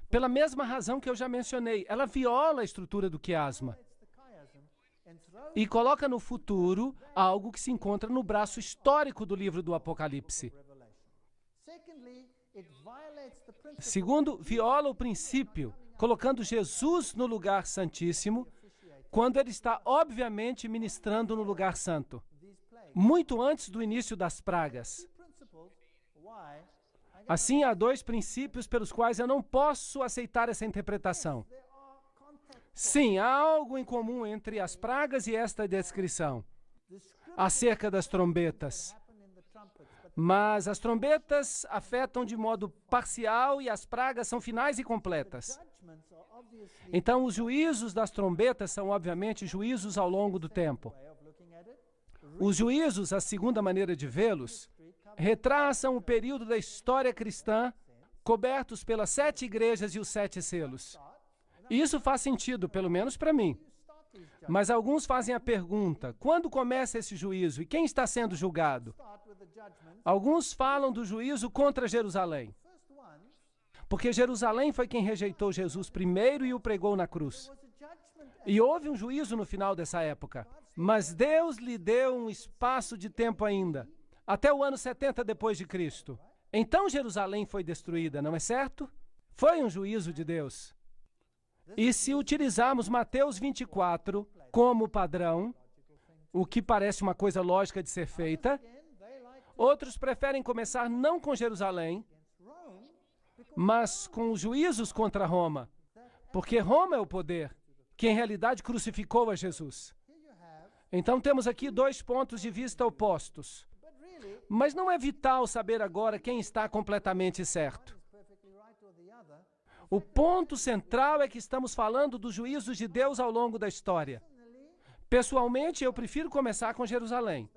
Pela mesma razão que eu já mencionei, ela viola a estrutura do quiasma e coloca no futuro algo que se encontra no braço histórico do livro do Apocalipse. Segundo, viola o princípio, colocando Jesus no lugar santíssimo, quando ele está, obviamente, ministrando no lugar santo, muito antes do início das pragas. Assim, há 2 princípios pelos quais eu não posso aceitar essa interpretação. Sim, há algo em comum entre as pragas e esta descrição acerca das trombetas. Mas as trombetas afetam de modo parcial e as pragas são finais e completas. Então, os juízos das trombetas são, obviamente, juízos ao longo do tempo. Os juízos, a segunda maneira de vê-los, retraçam o período da história cristã cobertos pelas 7 igrejas e os 7 selos. Isso faz sentido, pelo menos para mim. Mas alguns fazem a pergunta, quando começa esse juízo e quem está sendo julgado? Alguns falam do juízo contra Jerusalém, porque Jerusalém foi quem rejeitou Jesus primeiro e o pregou na cruz. E houve um juízo no final dessa época, mas Deus lhe deu um espaço de tempo ainda, até o ano 70 depois de Cristo. Então Jerusalém foi destruída, não é certo? Foi um juízo de Deus. E se utilizarmos Mateus 24 como padrão, o que parece uma coisa lógica de ser feita, outros preferem começar não com Jerusalém, mas com os juízos contra Roma, porque Roma é o poder, que em realidade crucificou a Jesus. Então temos aqui 2 pontos de vista opostos. Mas não é vital saber agora quem está completamente certo. O ponto central é que estamos falando dos juízos de Deus ao longo da história. Pessoalmente, eu prefiro começar com Jerusalém,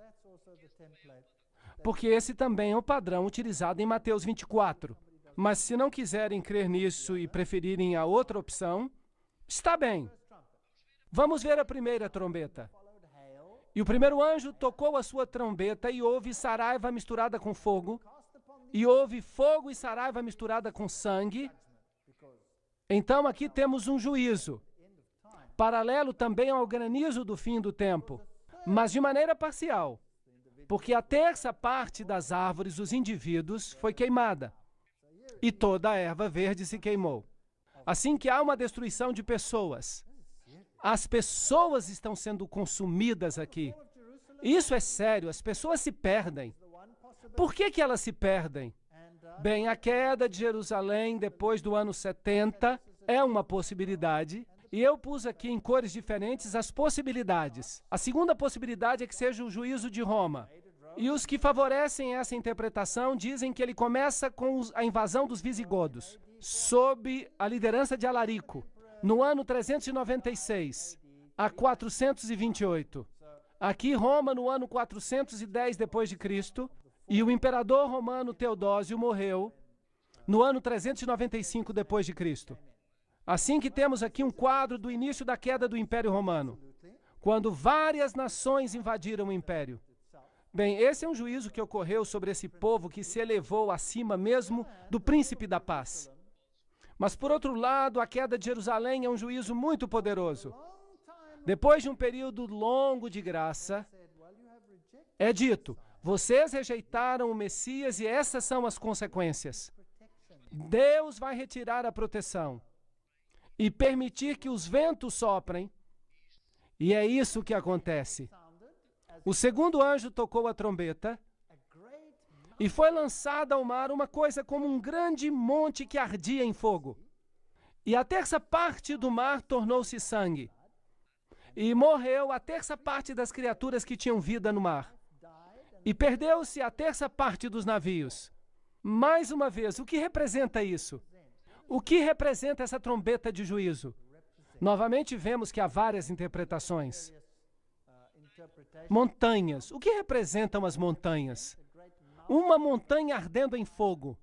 porque esse também é o padrão utilizado em Mateus 24. Mas se não quiserem crer nisso e preferirem a outra opção, está bem. Vamos ver a primeira trombeta. E o primeiro anjo tocou a sua trombeta e houve saraiva misturada com fogo, e houve fogo e saraiva misturada com sangue. Então aqui temos um juízo, paralelo também ao granizo do fim do tempo, mas de maneira parcial, porque a terça parte das árvores dos indivíduos foi queimada, e toda a erva verde se queimou. Assim que há uma destruição de pessoas. As pessoas estão sendo consumidas aqui. Isso é sério, as pessoas se perdem. Por que elas se perdem? Bem, a queda de Jerusalém depois do ano 70 é uma possibilidade, e eu pus aqui em cores diferentes as possibilidades. A segunda possibilidade é que seja o juízo de Roma. E os que favorecem essa interpretação dizem que ele começa com a invasão dos visigodos, sob a liderança de Alarico, no ano 396 a 428. Aqui Roma no ano 410 depois de Cristo, e o imperador romano Teodósio morreu no ano 395 depois de Cristo. Assim que temos aqui um quadro do início da queda do Império Romano, quando várias nações invadiram o Império. Bem, esse é um juízo que ocorreu sobre esse povo que se elevou acima mesmo do príncipe da paz. Mas, por outro lado, a queda de Jerusalém é um juízo muito poderoso. Depois de um período longo de graça, é dito, vocês rejeitaram o Messias e essas são as consequências. Deus vai retirar a proteção e permitir que os ventos soprem, e é isso que acontece. O segundo anjo tocou a trombeta e foi lançada ao mar uma coisa como um grande monte que ardia em fogo. E a terça parte do mar tornou-se sangue. E morreu a terça parte das criaturas que tinham vida no mar. E perdeu-se a terça parte dos navios. Mais uma vez, o que representa isso? O que representa essa trombeta de juízo? Novamente vemos que há várias interpretações. Montanhas. O que representam as montanhas? Uma montanha ardendo em fogo.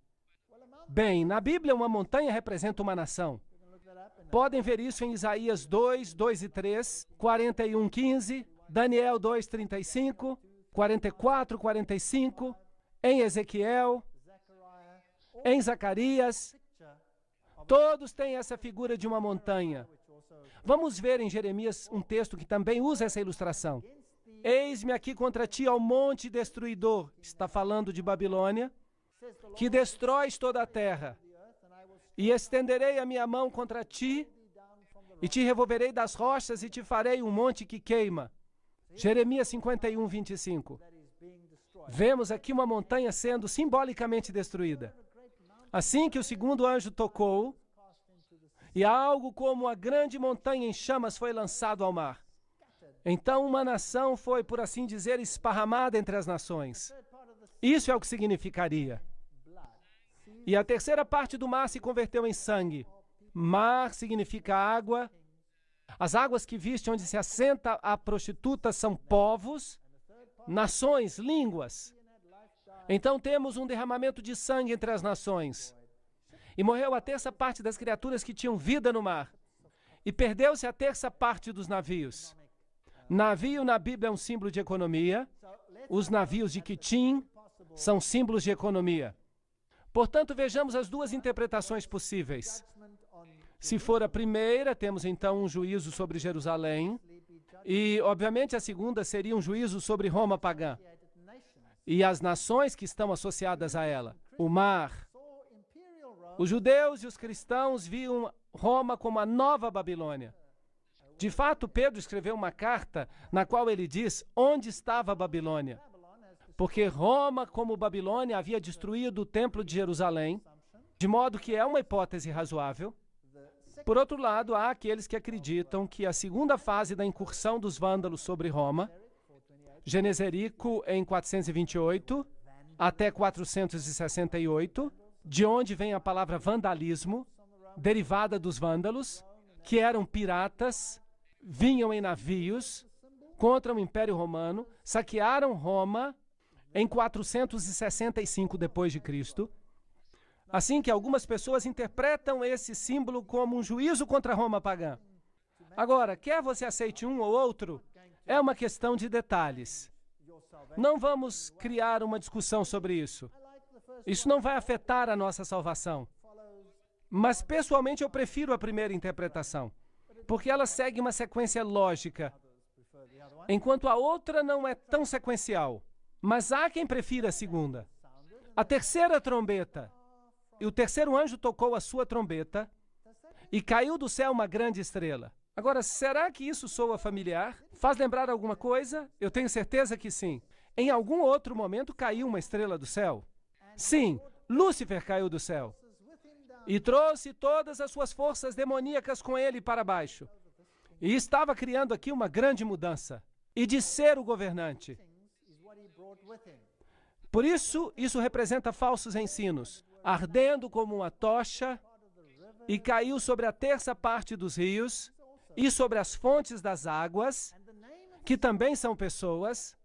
Bem, na Bíblia, uma montanha representa uma nação. Podem ver isso em Isaías 2, 2 e 3, 41, 15, Daniel 2, 35, 44, 45, em Ezequiel, em Zacarias. Todos têm essa figura de uma montanha. Vamos ver em Jeremias um texto que também usa essa ilustração. Eis-me aqui contra ti ao monte destruidor, está falando de Babilônia, que destróis toda a terra. E estenderei a minha mão contra ti, e te revolverei das rochas, e te farei um monte que queima. Jeremias 51, 25. Vemos aqui uma montanha sendo simbolicamente destruída. Assim que o segundo anjo tocou, e algo como a grande montanha em chamas foi lançado ao mar. Então uma nação foi, por assim dizer, esparramada entre as nações. Isso é o que significaria. E a terceira parte do mar se converteu em sangue. Mar significa água. As águas que viste onde se assenta a prostituta são povos, nações, línguas. Então temos um derramamento de sangue entre as nações. E morreu a terça parte das criaturas que tinham vida no mar. E perdeu-se a terça parte dos navios. Navio na Bíblia é um símbolo de economia. Os navios de Quitim são símbolos de economia. Portanto, vejamos as duas interpretações possíveis. Se for a primeira, temos então um juízo sobre Jerusalém. E, obviamente, a segunda seria um juízo sobre Roma pagã e as nações que estão associadas a ela. O mar. Os judeus e os cristãos viam Roma como a nova Babilônia. De fato, Pedro escreveu uma carta na qual ele diz onde estava a Babilônia. Porque Roma, como Babilônia, havia destruído o templo de Jerusalém, de modo que é uma hipótese razoável. Por outro lado, há aqueles que acreditam que a segunda fase da incursão dos vândalos sobre Roma, Geneserico em 428 até 468, de onde vem a palavra vandalismo, derivada dos vândalos, que eram piratas, vinham em navios contra o Império Romano, saquearam Roma em 465 depois de Cristo. Assim que algumas pessoas interpretam esse símbolo como um juízo contra Roma pagã. Agora, quer você aceite um ou outro, é uma questão de detalhes. Não vamos criar uma discussão sobre isso. Isso não vai afetar a nossa salvação. Mas, pessoalmente, eu prefiro a primeira interpretação, porque ela segue uma sequência lógica, enquanto a outra não é tão sequencial. Mas há quem prefira a segunda. A terceira trombeta. E o terceiro anjo tocou a sua trombeta e caiu do céu uma grande estrela. Agora, será que isso soa familiar? Faz lembrar alguma coisa? Eu tenho certeza que sim. Em algum outro momento caiu uma estrela do céu. Sim, Lúcifer caiu do céu e trouxe todas as suas forças demoníacas com ele para baixo. E estava criando aqui uma grande mudança. E de ser o governante. Por isso, isso representa falsos ensinos, ardendo como uma tocha, e caiu sobre a terça parte dos rios, e sobre as fontes das águas, que também são pessoas,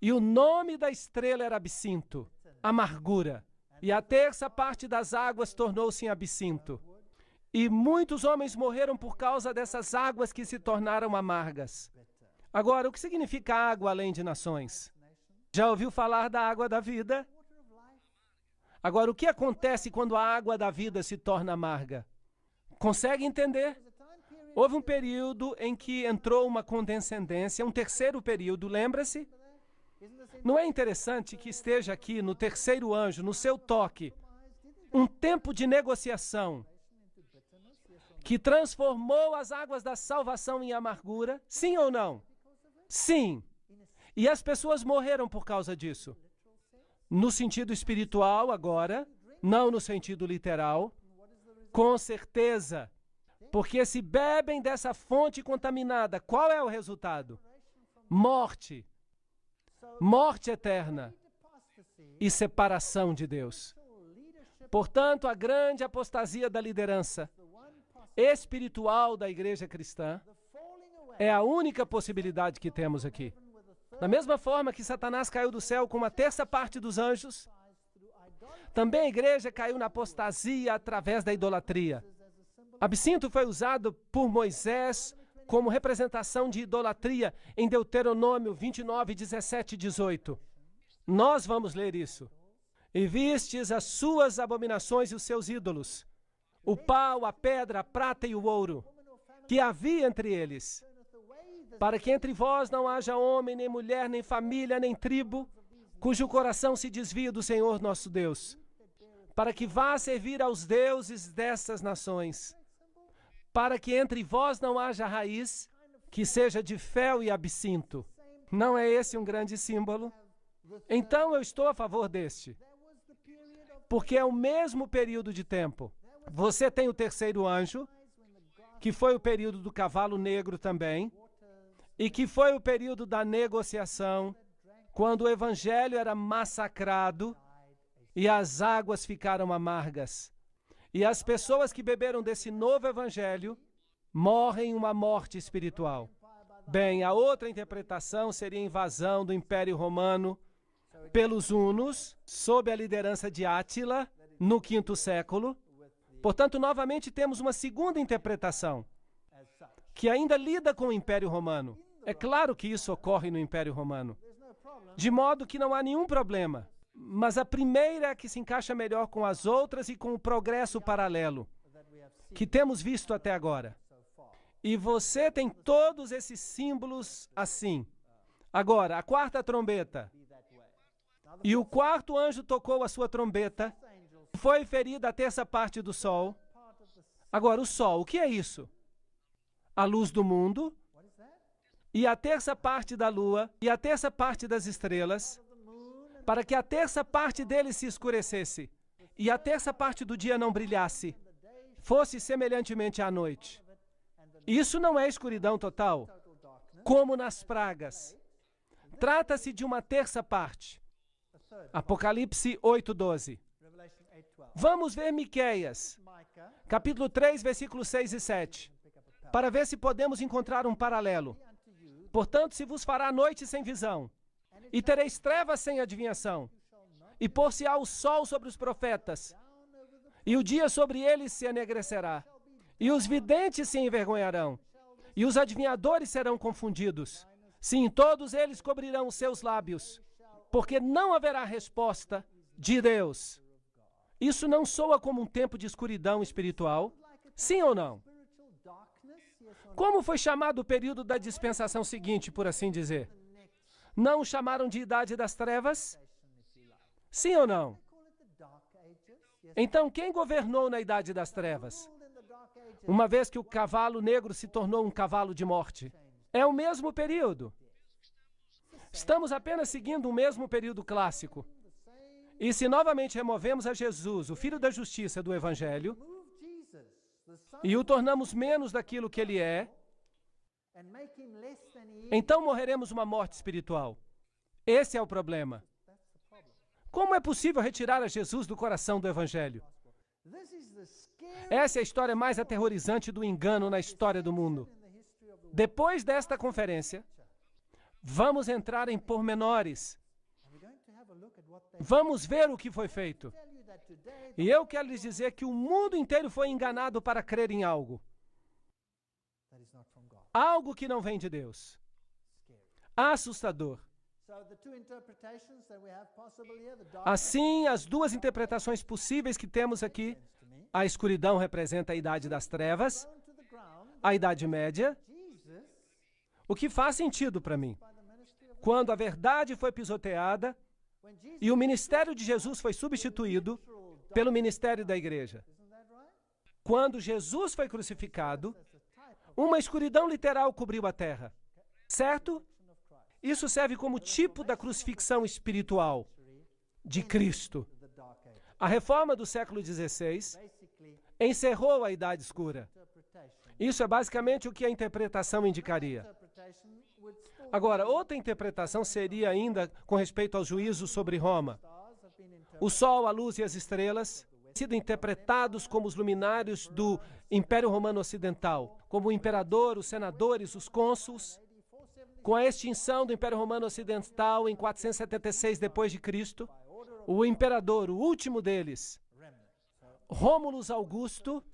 e o nome da estrela era absinto, amargura, e a terça parte das águas tornou-se em absinto. E muitos homens morreram por causa dessas águas que se tornaram amargas. Agora, o que significa água além de nações? Já ouviu falar da água da vida? Agora, o que acontece quando a água da vida se torna amarga? Consegue entender? Houve um período em que entrou uma condescendência, um terceiro período, lembra-se? Não é interessante que esteja aqui no terceiro anjo, no seu toque, um tempo de negociação que transformou as águas da salvação em amargura? Sim ou não? Sim. E as pessoas morreram por causa disso. No sentido espiritual, agora, não no sentido literal. Com certeza. Porque se bebem dessa fonte contaminada, qual é o resultado? Morte. Morte eterna. E separação de Deus. Portanto, a grande apostasia da liderança espiritual da igreja cristã é a única possibilidade que temos aqui. Da mesma forma que Satanás caiu do céu com uma terça parte dos anjos, também a igreja caiu na apostasia através da idolatria. Absinto foi usado por Moisés como representação de idolatria em Deuteronômio 29, 17 e 18. Nós vamos ler isso. E vistes as suas abominações e os seus ídolos, o pau, a pedra, a prata e o ouro, que havia entre eles, para que entre vós não haja homem, nem mulher, nem família, nem tribo, cujo coração se desvie do Senhor nosso Deus, para que vá servir aos deuses dessas nações, para que entre vós não haja raiz, que seja de fel e absinto. Não é esse um grande símbolo? Então eu estou a favor deste, porque é o mesmo período de tempo. Você tem o terceiro anjo, que foi o período do cavalo negro também, e que foi o período da negociação, quando o evangelho era massacrado e as águas ficaram amargas. E as pessoas que beberam desse novo evangelho morrem uma morte espiritual. Bem, a outra interpretação seria a invasão do Império Romano pelos hunos, sob a liderança de Átila, no V século. Portanto, novamente temos uma segunda interpretação, que ainda lida com o Império Romano. É claro que isso ocorre no Império Romano, de modo que não há nenhum problema. Mas a primeira é que se encaixa melhor com as outras e com o progresso paralelo que temos visto até agora. E você tem todos esses símbolos assim. Agora, a quarta trombeta. E o quarto anjo tocou a sua trombeta. Foi ferida a terça parte do sol. Agora, o sol, o que é isso? A luz do mundo. E a terça parte da lua. E a terça parte das estrelas. Para que a terça parte dele se escurecesse. E a terça parte do dia não brilhasse. Fosse semelhantemente à noite. Isso não é escuridão total, como nas pragas. Trata-se de uma terça parte. Apocalipse 8:12. Vamos ver Miqueias, capítulo 3, versículos 6 e 7, para ver se podemos encontrar um paralelo. Portanto, se vos fará noite sem visão, e tereis trevas sem adivinhação, e pôr-se-á o sol sobre os profetas, e o dia sobre eles se enegrecerá. E os videntes se envergonharão, e os adivinhadores serão confundidos. Sim, todos eles cobrirão os seus lábios, porque não haverá resposta de Deus. Isso não soa como um tempo de escuridão espiritual? Sim ou não? Como foi chamado o período da dispensação seguinte, por assim dizer? Não o chamaram de Idade das Trevas? Sim ou não? Então, quem governou na Idade das Trevas? Uma vez que o cavalo negro se tornou um cavalo de morte. É o mesmo período. Estamos apenas seguindo o mesmo período clássico. E se novamente removemos a Jesus, o Filho da Justiça do Evangelho, e o tornamos menos daquilo que ele é, então morreremos uma morte espiritual. Esse é o problema. Como é possível retirar a Jesus do coração do Evangelho? Essa é a história mais aterrorizante do engano na história do mundo. Depois desta conferência, vamos entrar em pormenores. Vamos ver o que foi feito. E eu quero lhes dizer que o mundo inteiro foi enganado para crer em algo. Algo que não vem de Deus. Assustador. Assim, as duas interpretações possíveis que temos aqui, a escuridão representa a Idade das Trevas, a Idade Média, o que faz sentido para mim. Quando a verdade foi pisoteada e o ministério de Jesus foi substituído pelo ministério da igreja. Quando Jesus foi crucificado, uma escuridão literal cobriu a terra, certo? Isso serve como tipo da crucifixão espiritual de Cristo. A reforma do século XVI encerrou a Idade Escura. Isso é basicamente o que a interpretação indicaria. Agora, outra interpretação seria ainda com respeito ao juízo sobre Roma. O sol, a luz e as estrelas sido interpretados como os luminários do Império Romano Ocidental, como o imperador, os senadores, os cônsuls. Com a extinção do Império Romano Ocidental em 476 d.C., o imperador, o último deles, Rômulus Augusto,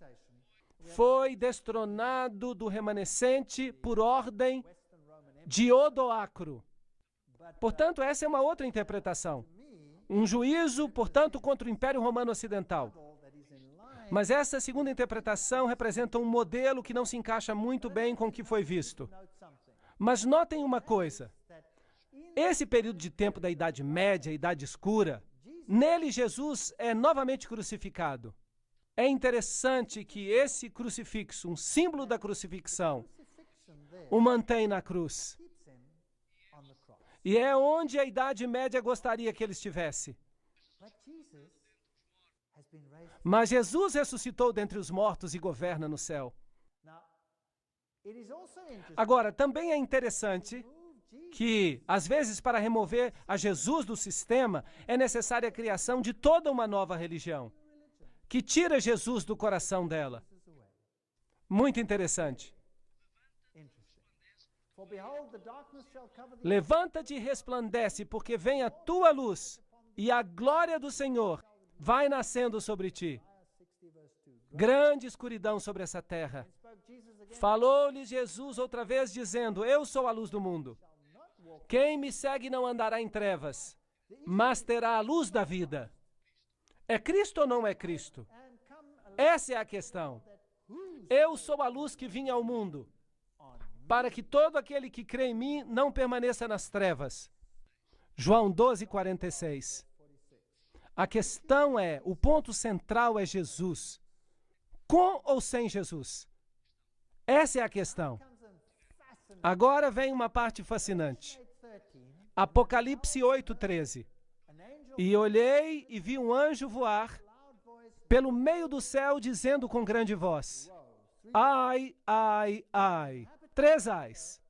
foi destronado do remanescente por ordem de Odoacro. Portanto, essa é uma outra interpretação. Um juízo, portanto, contra o Império Romano Ocidental. Mas essa segunda interpretação representa um modelo que não se encaixa muito bem com o que foi visto. Mas notem uma coisa. Esse período de tempo da Idade Média, Idade Escura, nele Jesus é novamente crucificado. É interessante que esse crucifixo, um símbolo da crucifixão, o mantém na cruz. E é onde a Idade Média gostaria que ele estivesse. Mas Jesus ressuscitou dentre os mortos e governa no céu. Agora, também é interessante que, às vezes, para remover a Jesus do sistema, é necessária a criação de toda uma nova religião, que tira Jesus do coração dela. Muito interessante. Levanta-te e resplandece, porque vem a tua luz, e a glória do Senhor vai nascendo sobre ti. Grande escuridão sobre essa terra. Falou-lhes Jesus outra vez, dizendo: eu sou a luz do mundo. Quem me segue não andará em trevas, mas terá a luz da vida. É Cristo ou não é Cristo? Essa é a questão. Eu sou a luz que vim ao mundo, para que todo aquele que crê em mim não permaneça nas trevas. João 12:46. A questão é, o ponto central é Jesus. Com ou sem Jesus? Essa é a questão. Agora vem uma parte fascinante. Apocalipse 8:13. E olhei e vi um anjo voar pelo meio do céu, dizendo com grande voz: ai, ai, ai. 3 ais.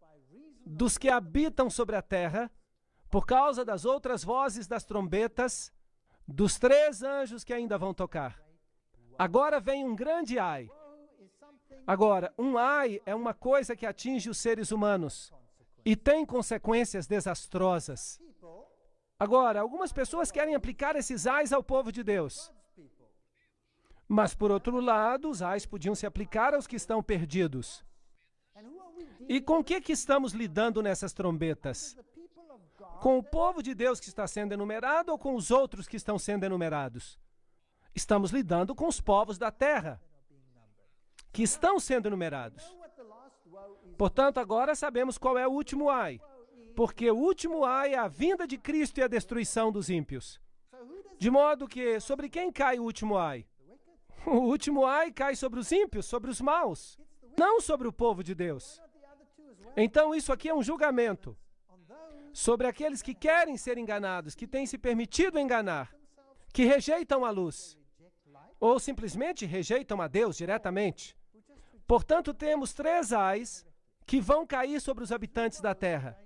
Dos que habitam sobre a terra, por causa das outras vozes das trombetas, dos 3 anjos que ainda vão tocar. Agora vem um grande ai. Agora, um ai é uma coisa que atinge os seres humanos e tem consequências desastrosas. Agora, algumas pessoas querem aplicar esses ais ao povo de Deus. Mas, por outro lado, os ais podiam se aplicar aos que estão perdidos. E com o que estamos lidando nessas trombetas? Com o povo de Deus que está sendo enumerado ou com os outros que estão sendo enumerados? Estamos lidando com os povos da terra, que estão sendo enumerados. Portanto, agora sabemos qual é o último ai, porque o último ai é a vinda de Cristo e a destruição dos ímpios. De modo que, sobre quem cai o último ai? O último ai cai sobre os ímpios, sobre os maus, não sobre o povo de Deus. Então, isso aqui é um julgamento sobre aqueles que querem ser enganados, que têm se permitido enganar, que rejeitam a luz, ou simplesmente rejeitam a Deus diretamente. Portanto, temos 3 ais que vão cair sobre os habitantes da terra,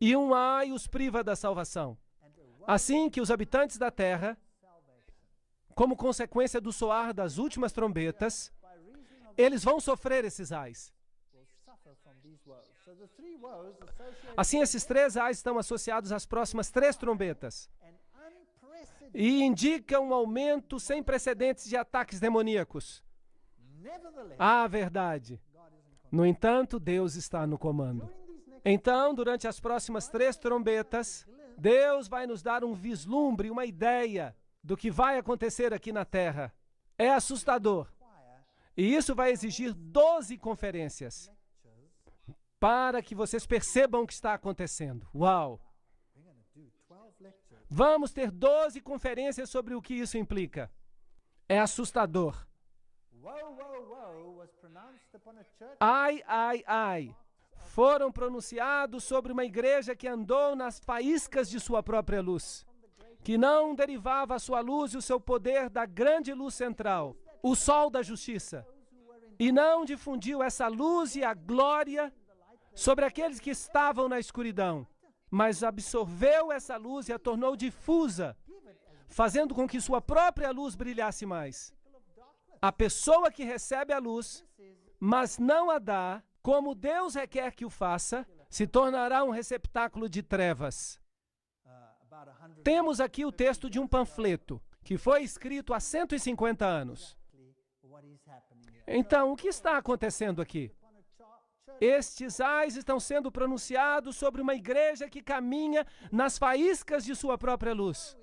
e um ai os priva da salvação. Assim que os habitantes da terra, como consequência do soar das últimas trombetas, eles vão sofrer esses ais. Assim, esses 3 ais estão associados às próximas 3 trombetas e indicam um aumento sem precedentes de ataques demoníacos. Ah, verdade. No entanto, Deus está no comando. Então, durante as próximas 3 trombetas, Deus vai nos dar um vislumbre, uma ideia do que vai acontecer aqui na Terra. É assustador. E isso vai exigir 12 conferências para que vocês percebam o que está acontecendo. Uau! Vamos ter 12 conferências sobre o que isso implica. É assustador. Ai, ai, ai. Foram pronunciados sobre uma igreja que andou nas faíscas de sua própria luz, que não derivava a sua luz e o seu poder da grande luz central, o sol da justiça, e não difundiu essa luz e a glória sobre aqueles que estavam na escuridão, mas absorveu essa luz e a tornou difusa, fazendo com que sua própria luz brilhasse mais. A pessoa que recebe a luz, mas não a dá, como Deus requer que o faça, se tornará um receptáculo de trevas. Temos aqui o texto de um panfleto, que foi escrito há 150 anos. Então, o que está acontecendo aqui? Estes ais estão sendo pronunciados sobre uma igreja que caminha nas faíscas de sua própria luz.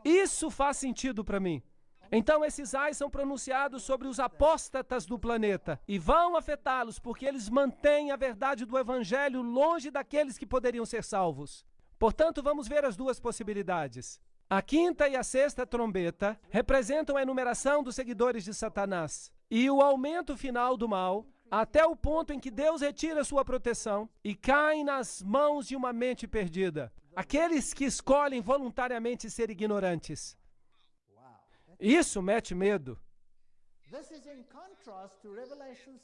Isso faz sentido para mim. Então, esses ais são pronunciados sobre os apóstatas do planeta e vão afetá-los porque eles mantêm a verdade do evangelho longe daqueles que poderiam ser salvos. Portanto, vamos ver as 2 possibilidades. A 5ª e a 6ª trombeta representam a enumeração dos seguidores de Satanás e o aumento final do mal, até o ponto em que Deus retira sua proteção e cai nas mãos de uma mente perdida. Aqueles que escolhem voluntariamente ser ignorantes. Isso mete medo.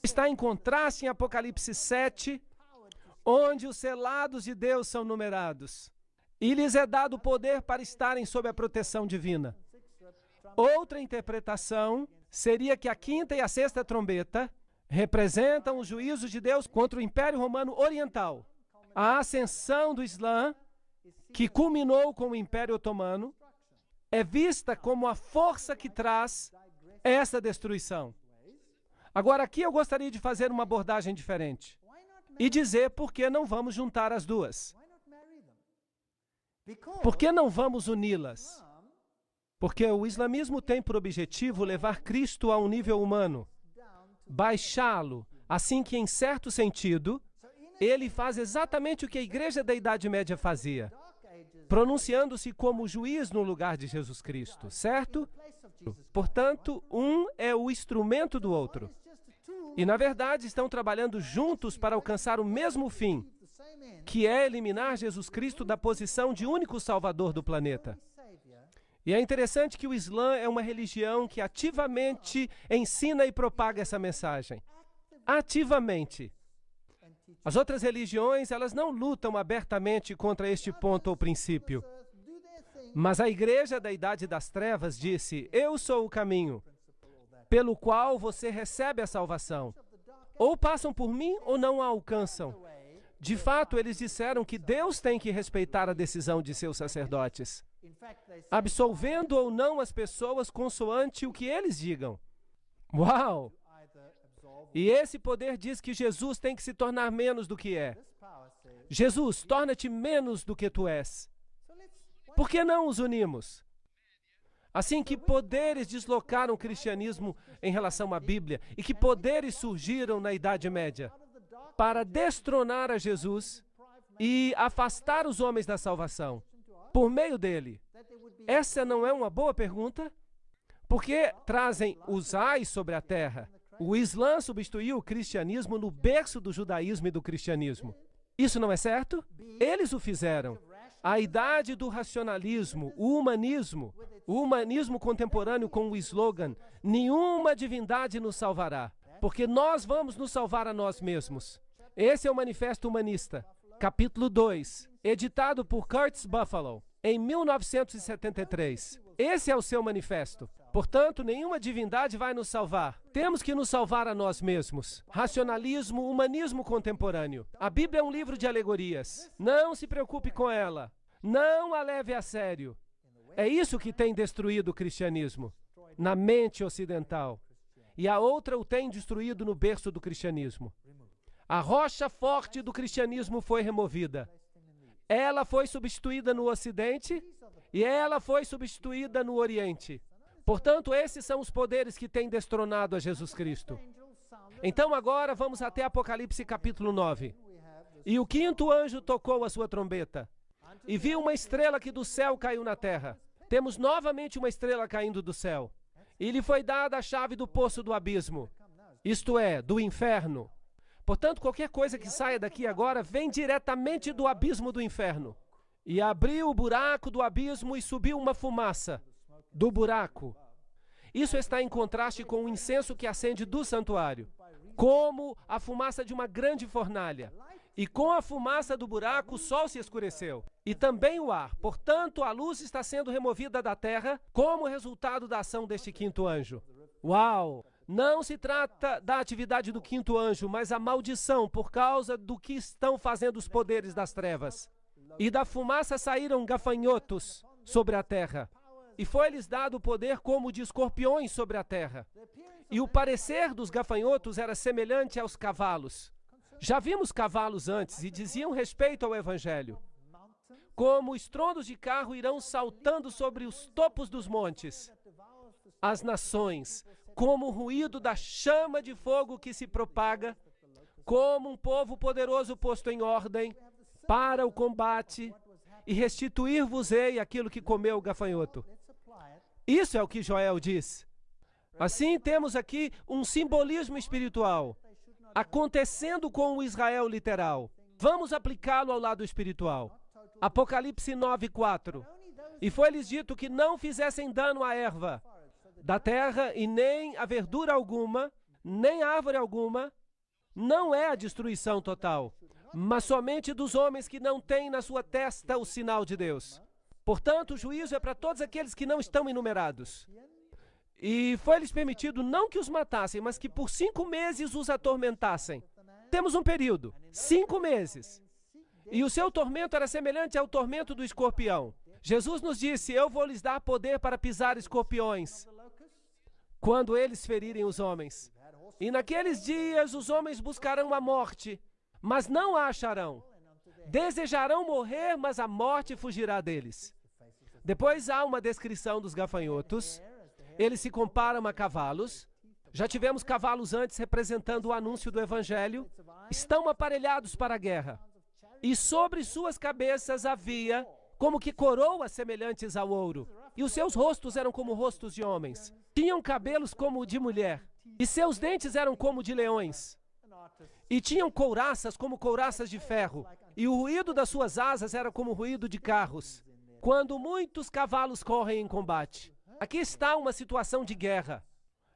Está em contraste em Apocalipse 7, onde os selados de Deus são numerados. E lhes é dado poder para estarem sob a proteção divina. Outra interpretação seria que a quinta e a sexta trombeta representam os juízos de Deus contra o Império Romano Oriental. A ascensão do Islã, que culminou com o Império Otomano, é vista como a força que traz essa destruição. Agora, aqui eu gostaria de fazer uma abordagem diferente e dizer por que não vamos juntar as duas. Por que não vamos uni-las? Porque o islamismo tem por objetivo levar Cristo a um nível humano, baixá-lo, assim que, em certo sentido, ele faz exatamente o que a igreja da Idade Média fazia, pronunciando-se como juiz no lugar de Jesus Cristo, certo? Portanto, um é o instrumento do outro. E, na verdade, estão trabalhando juntos para alcançar o mesmo fim, que é eliminar Jesus Cristo da posição de único salvador do planeta. E é interessante que o Islã é uma religião que ativamente ensina e propaga essa mensagem. Ativamente. As outras religiões, elas não lutam abertamente contra este ponto ou princípio. Mas a igreja da Idade das Trevas disse: eu sou o caminho, pelo qual você recebe a salvação. Ou passam por mim ou não a alcançam. De fato, eles disseram que Deus tem que respeitar a decisão de seus sacerdotes, absolvendo ou não as pessoas consoante o que eles digam. Uau! E esse poder diz que Jesus tem que se tornar menos do que é. Jesus, torna-te menos do que tu és. Por que não os unimos? Assim, que poderes deslocaram o cristianismo em relação à Bíblia e que poderes surgiram na Idade Média para destronar a Jesus e afastar os homens da salvação por meio dele? Essa não é uma boa pergunta? Porque trazem os ais sobre a terra. O Islã substituiu o cristianismo no berço do judaísmo e do cristianismo. Isso não é certo? Eles o fizeram. A idade do racionalismo, o humanismo contemporâneo com o slogan: nenhuma divindade nos salvará, porque nós vamos nos salvar a nós mesmos. Esse é o Manifesto Humanista, capítulo 2, editado por Curtis Buffalo, em 1973. Esse é o seu manifesto. Portanto, nenhuma divindade vai nos salvar. Temos que nos salvar a nós mesmos. Racionalismo, humanismo contemporâneo. A Bíblia é um livro de alegorias. Não se preocupe com ela. Não a leve a sério. É isso que tem destruído o cristianismo na mente ocidental. E a outra o tem destruído no berço do cristianismo. A rocha forte do cristianismo foi removida. Ela foi substituída no Ocidente e ela foi substituída no Oriente. Portanto, esses são os poderes que têm destronado a Jesus Cristo. Então, agora, vamos até Apocalipse capítulo 9. E o quinto anjo tocou a sua trombeta, e viu uma estrela que do céu caiu na terra. Temos novamente uma estrela caindo do céu. E lhe foi dada a chave do poço do abismo, isto é, do inferno. Portanto, qualquer coisa que saia daqui agora vem diretamente do abismo do inferno. E abriu o buraco do abismo e subiu uma fumaça do buraco. Isso está em contraste com o incenso que acende do santuário, como a fumaça de uma grande fornalha. E com a fumaça do buraco, o sol se escureceu, e também o ar. Portanto, a luz está sendo removida da terra como resultado da ação deste quinto anjo. Uau! Não se trata da atividade do quinto anjo, mas a maldição por causa do que estão fazendo os poderes das trevas. E da fumaça saíram gafanhotos sobre a terra, e foi-lhes dado o poder como de escorpiões sobre a terra. E o parecer dos gafanhotos era semelhante aos cavalos. Já vimos cavalos antes e diziam respeito ao Evangelho. Como estrondos de carro irão saltando sobre os topos dos montes. As nações, como o ruído da chama de fogo que se propaga, como um povo poderoso posto em ordem para o combate, e restituir-vos-ei aquilo que comeu o gafanhoto. Isso é o que Joel diz. Assim, temos aqui um simbolismo espiritual acontecendo com o Israel literal. Vamos aplicá-lo ao lado espiritual. Apocalipse 9:4. E foi-lhes dito que não fizessem dano à erva, da terra e nem a verdura alguma, nem árvore alguma, não é a destruição total, mas somente dos homens que não têm na sua testa o sinal de Deus. Portanto, o juízo é para todos aqueles que não estão enumerados. E foi-lhes permitido não que os matassem, mas que por 5 meses os atormentassem. Temos um período, 5 meses. E o seu tormento era semelhante ao tormento do escorpião. Jesus nos disse, eu vou lhes dar poder para pisar escorpiões, quando eles ferirem os homens. E naqueles dias os homens buscarão a morte, mas não a acharão. Desejarão morrer, mas a morte fugirá deles. Depois há uma descrição dos gafanhotos. Eles se comparam a cavalos. Já tivemos cavalos antes representando o anúncio do evangelho. Estão aparelhados para a guerra. E sobre suas cabeças havia como que coroas semelhantes ao ouro. E os seus rostos eram como rostos de homens. Tinham cabelos como de mulher. E seus dentes eram como de leões. E tinham couraças como couraças de ferro. E o ruído das suas asas era como o ruído de carros, quando muitos cavalos correm em combate. Aqui está uma situação de guerra.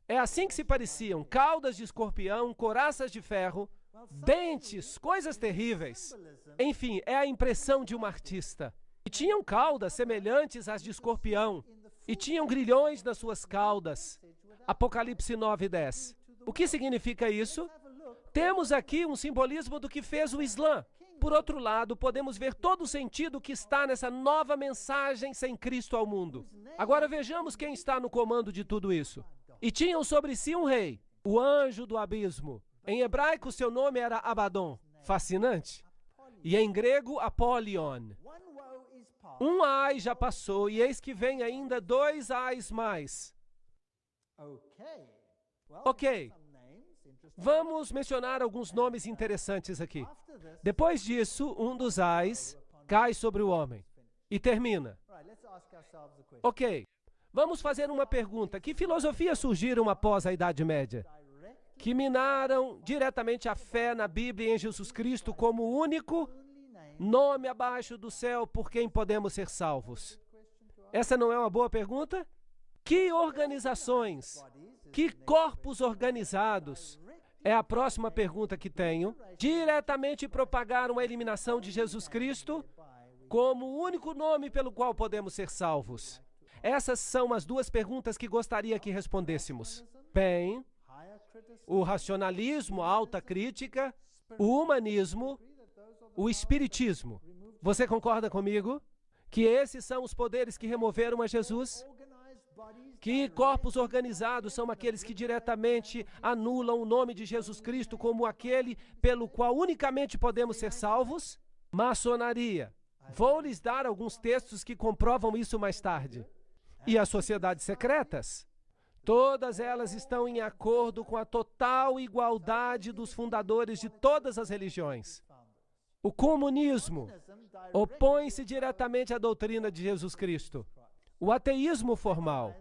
É assim que se pareciam: caudas de escorpião, couraças de ferro, dentes, coisas terríveis. Enfim, é a impressão de um artista. E tinham caudas semelhantes às de escorpião, e tinham grilhões nas suas caudas. Apocalipse 9:10. O que significa isso? Temos aqui um simbolismo do que fez o Islã. Por outro lado, podemos ver todo o sentido que está nessa nova mensagem sem Cristo ao mundo. Agora vejamos quem está no comando de tudo isso. E tinham sobre si um rei, o anjo do abismo. Em hebraico, seu nome era Abaddon. Fascinante. E em grego, Apolion. Um ai já passou, e eis que vem ainda 2 ais mais. Ok. Vamos mencionar alguns nomes interessantes aqui. Depois disso, um dos ais cai sobre o homem. E termina. Ok. Vamos fazer uma pergunta. Que filosofias surgiram após a Idade Média? Que minaram diretamente a fé na Bíblia e em Jesus Cristo como o único nome abaixo do céu por quem podemos ser salvos. Essa não é uma boa pergunta? Que organizações, que corpos organizados, é a próxima pergunta que tenho, diretamente propagaram a eliminação de Jesus Cristo como o único nome pelo qual podemos ser salvos? Essas são as 2 perguntas que gostaria que respondêssemos. Bem, o racionalismo, a alta crítica, o humanismo, o espiritismo. Você concorda comigo? Que esses são os poderes que removeram a Jesus? Que corpos organizados são aqueles que diretamente anulam o nome de Jesus Cristo como aquele pelo qual unicamente podemos ser salvos? Maçonaria. Vou lhes dar alguns textos que comprovam isso mais tarde. E as sociedades secretas? Todas elas estão em acordo com a total igualdade dos fundadores de todas as religiões. O comunismo opõe-se diretamente à doutrina de Jesus Cristo. O ateísmo formal.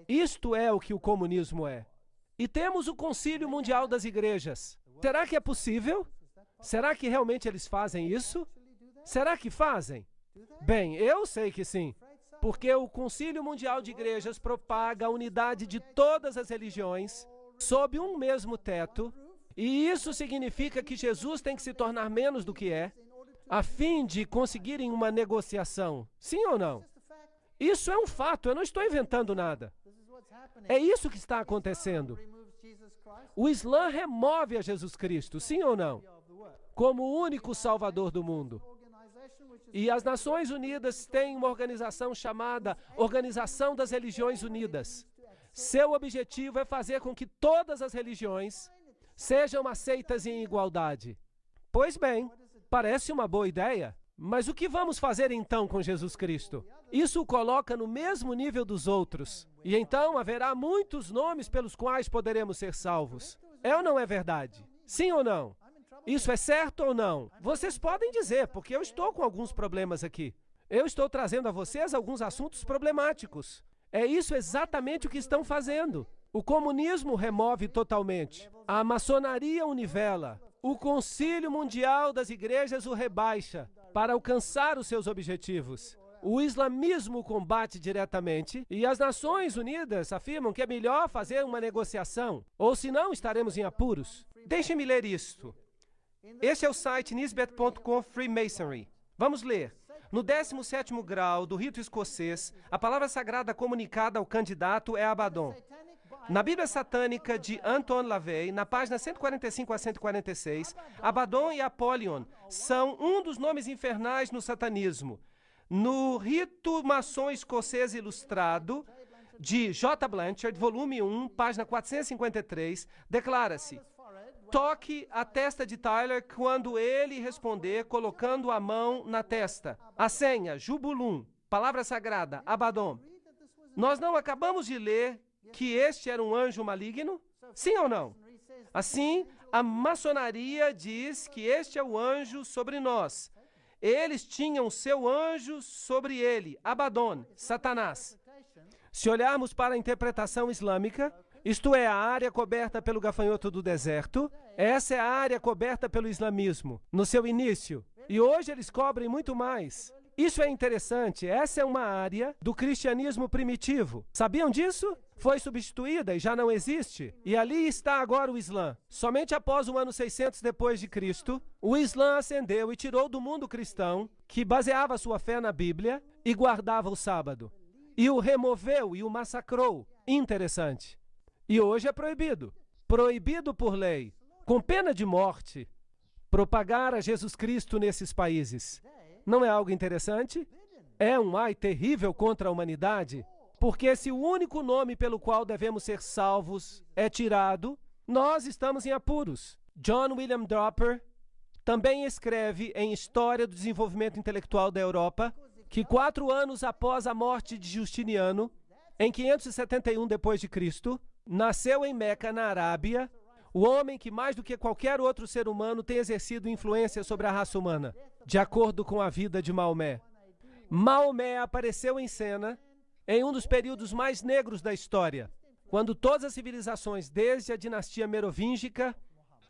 Isto é o que o comunismo é. E temos o Concílio Mundial das Igrejas. Será que é possível? Será que realmente eles fazem isso? Será que fazem? Bem, eu sei que sim. Porque o Concílio Mundial de Igrejas propaga a unidade de todas as religiões sob um mesmo teto. E isso significa que Jesus tem que se tornar menos do que é, a fim de conseguirem uma negociação. Sim ou não? Isso é um fato, eu não estou inventando nada. É isso que está acontecendo. O Islã remove a Jesus Cristo, sim ou não? Como o único Salvador do mundo. E as Nações Unidas têm uma organização chamada Organização das Religiões Unidas. Seu objetivo é fazer com que todas as religiões sejam aceitas em igualdade. Pois bem, parece uma boa ideia. Mas o que vamos fazer então com Jesus Cristo? Isso o coloca no mesmo nível dos outros. E então haverá muitos nomes pelos quais poderemos ser salvos. É ou não é verdade? Sim ou não? Isso é certo ou não? Vocês podem dizer, porque eu estou com alguns problemas aqui. Eu estou trazendo a vocês alguns assuntos problemáticos. É isso exatamente o que estão fazendo. O comunismo remove totalmente. A maçonaria o nivela. O Concílio Mundial das Igrejas o rebaixa para alcançar os seus objetivos. O islamismo combate diretamente e as Nações Unidas afirmam que é melhor fazer uma negociação, ou senão estaremos em apuros. Deixem-me ler isto. Este é o site nisbet.com Freemasonry. Vamos ler. No 17º grau do rito escocês, a palavra sagrada comunicada ao candidato é Abaddon. Na Bíblia Satânica de Anton LaVey, na página 145 a 146, Abaddon e Apollyon são um dos nomes infernais no satanismo. No rito maçom escocês ilustrado de J. Blanchard, volume 1, página 453, declara-se: toque a testa de Tyler quando ele responder colocando a mão na testa. A senha, Jubulum, palavra sagrada, Abaddon. Nós não acabamos de ler que este era um anjo maligno? Sim ou não? Assim, a maçonaria diz que este é o anjo sobre nós. Eles tinham seu anjo sobre ele, Abaddon, Satanás. Se olharmos para a interpretação islâmica, isto é, a área coberta pelo gafanhoto do deserto, essa é a área coberta pelo islamismo, no seu início. E hoje eles cobrem muito mais. Isso é interessante, essa é uma área do cristianismo primitivo. Sabiam disso? Foi substituída e já não existe. E ali está agora o Islã. Somente após o ano 600 depois de Cristo, o Islã ascendeu e tirou do mundo cristão, que baseava sua fé na Bíblia e guardava o sábado. E o removeu e o massacrou. Interessante. E hoje é proibido. Proibido por lei, com pena de morte, propagar a Jesus Cristo nesses países. Não é algo interessante? É um ai terrível contra a humanidade, porque se o único nome pelo qual devemos ser salvos é tirado, nós estamos em apuros. John William Dropper também escreve em História do Desenvolvimento Intelectual da Europa que 4 anos após a morte de Justiniano, em 571 d.C., nasceu em Meca, na Arábia, o homem que mais do que qualquer outro ser humano tem exercido influência sobre a raça humana, de acordo com a vida de Maomé. Maomé apareceu em cena em um dos períodos mais negros da história, quando todas as civilizações, desde a dinastia merovíngica,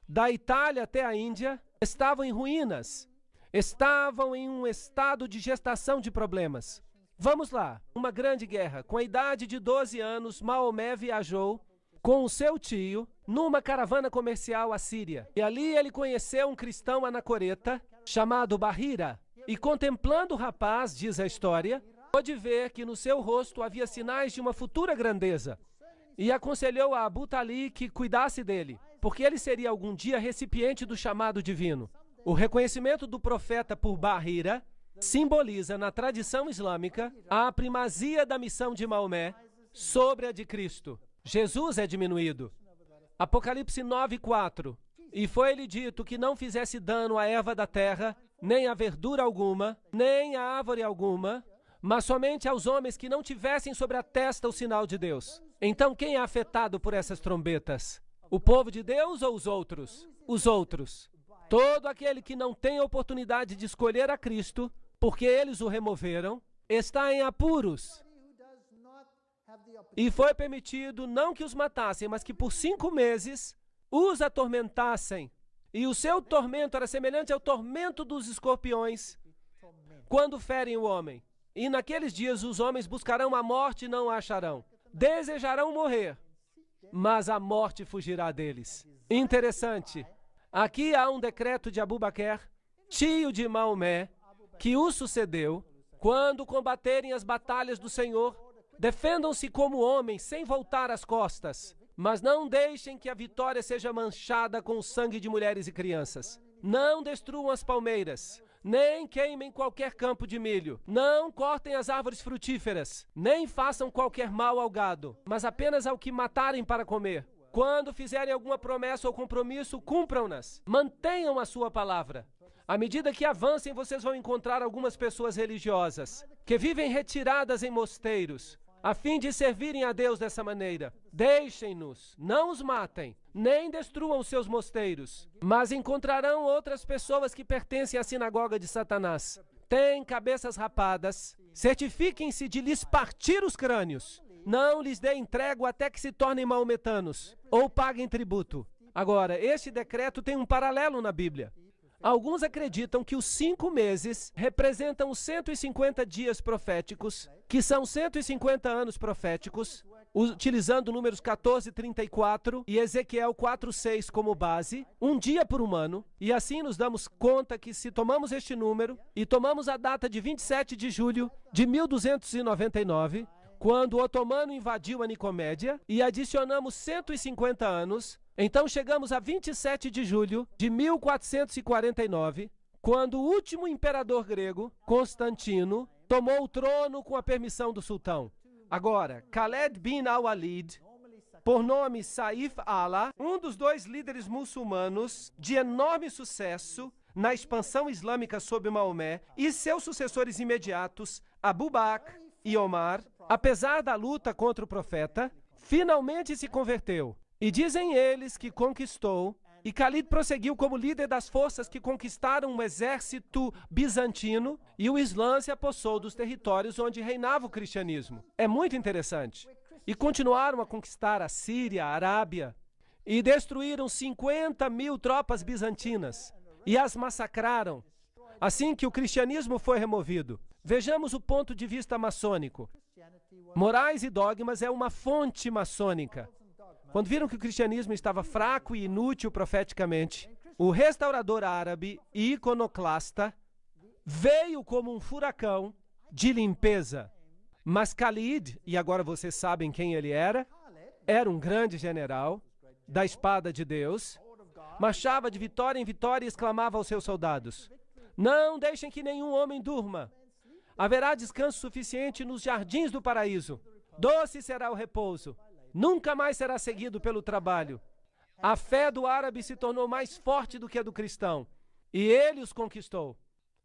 da Itália até a Índia, estavam em ruínas, estavam em um estado de gestação de problemas. Vamos lá, uma grande guerra. Com a idade de 12 anos, Maomé viajou com o seu tio numa caravana comercial à Síria. E ali ele conheceu um cristão anacoreta chamado Bahira. E contemplando o rapaz, diz a história, pôde ver que no seu rosto havia sinais de uma futura grandeza. E aconselhou a Abu Talib que cuidasse dele, porque ele seria algum dia recipiente do chamado divino. O reconhecimento do profeta por Bahira simboliza na tradição islâmica a primazia da missão de Maomé sobre a de Cristo. Jesus é diminuído. Apocalipse 9:4. E foi-lhe dito que não fizesse dano à erva da terra, nem a verdura alguma, nem a árvore alguma, mas somente aos homens que não tivessem sobre a testa o sinal de Deus. Então quem é afetado por essas trombetas? O povo de Deus ou os outros? Os outros. Todo aquele que não tem a oportunidade de escolher a Cristo, porque eles o removeram, está em apuros. E foi permitido não que os matassem, mas que por 5 meses os atormentassem. E o seu tormento era semelhante ao tormento dos escorpiões quando ferem o homem. E naqueles dias os homens buscarão a morte e não a acharão. Desejarão morrer, mas a morte fugirá deles. Interessante. Aqui há um decreto de Abu Bakr, tio de Maomé, que o sucedeu. Quando combaterem as batalhas do Senhor, defendam-se como homens, sem voltar as costas, mas não deixem que a vitória seja manchada com o sangue de mulheres e crianças. Não destruam as palmeiras, nem queimem qualquer campo de milho, não cortem as árvores frutíferas, nem façam qualquer mal ao gado, mas apenas ao que matarem para comer. Quando fizerem alguma promessa ou compromisso, cumpram-nas. Mantenham a sua palavra. À medida que avancem, vocês vão encontrar algumas pessoas religiosas que vivem retiradas em mosteiros, a fim de servirem a Deus dessa maneira. Deixem-nos, não os matem, nem destruam seus mosteiros, mas encontrarão outras pessoas que pertencem à sinagoga de Satanás. Têm cabeças rapadas, certifiquem-se de lhes partir os crânios. Não lhes deem trégua até que se tornem maometanos, ou paguem tributo. Agora, este decreto tem um paralelo na Bíblia. Alguns acreditam que os 5 meses representam os 150 dias proféticos, que são 150 anos proféticos, utilizando números 14, 34 e Ezequiel 4, 6 como base, um dia por um ano, e assim nos damos conta que se tomamos este número e tomamos a data de 27 de julho de 1299, quando o otomano invadiu a Nicomédia, e adicionamos 150 anos, então chegamos a 27 de julho de 1449, quando o último imperador grego, Constantino, tomou o trono com a permissão do sultão. Agora, Khaled bin al-Walid, por nome Saif Allah, um dos 2 líderes muçulmanos de enorme sucesso na expansão islâmica sob Maomé, e seus sucessores imediatos, Abu Bakr e Omar, apesar da luta contra o profeta, finalmente se converteu. E dizem eles que conquistou, e Khalid prosseguiu como líder das forças que conquistaram um exército bizantino, e o Islã se apossou dos territórios onde reinava o cristianismo. É muito interessante. E continuaram a conquistar a Síria, a Arábia, e destruíram 50.000 tropas bizantinas, e as massacraram, assim que o cristianismo foi removido. Vejamos o ponto de vista maçônico. Morais e dogmas é uma fonte maçônica. Quando viram que o cristianismo estava fraco e inútil profeticamente, o restaurador árabe e iconoclasta veio como um furacão de limpeza. Mas Khalid, e agora vocês sabem quem ele era um grande general da espada de Deus, marchava de vitória em vitória e exclamava aos seus soldados: não deixem que nenhum homem durma. Haverá descanso suficiente nos jardins do paraíso. Doce será o repouso. Nunca mais será seguido pelo trabalho. A fé do árabe se tornou mais forte do que a do cristão, e ele os conquistou.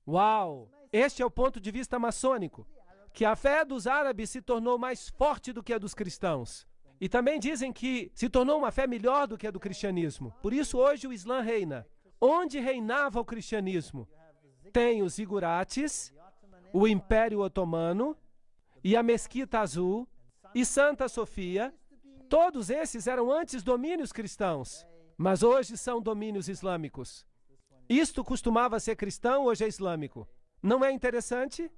Uau! Este é o ponto de vista maçônico, que a fé dos árabes se tornou mais forte do que a dos cristãos. E também dizem que se tornou uma fé melhor do que a do cristianismo. Por isso hoje o Islã reina. Onde reinava o cristianismo? Tem os zigurates, o Império Otomano, e a Mesquita Azul, e Santa Sofia. Todos esses eram antes domínios cristãos, mas hoje são domínios islâmicos. Isto costumava ser cristão, hoje é islâmico. Não é interessante?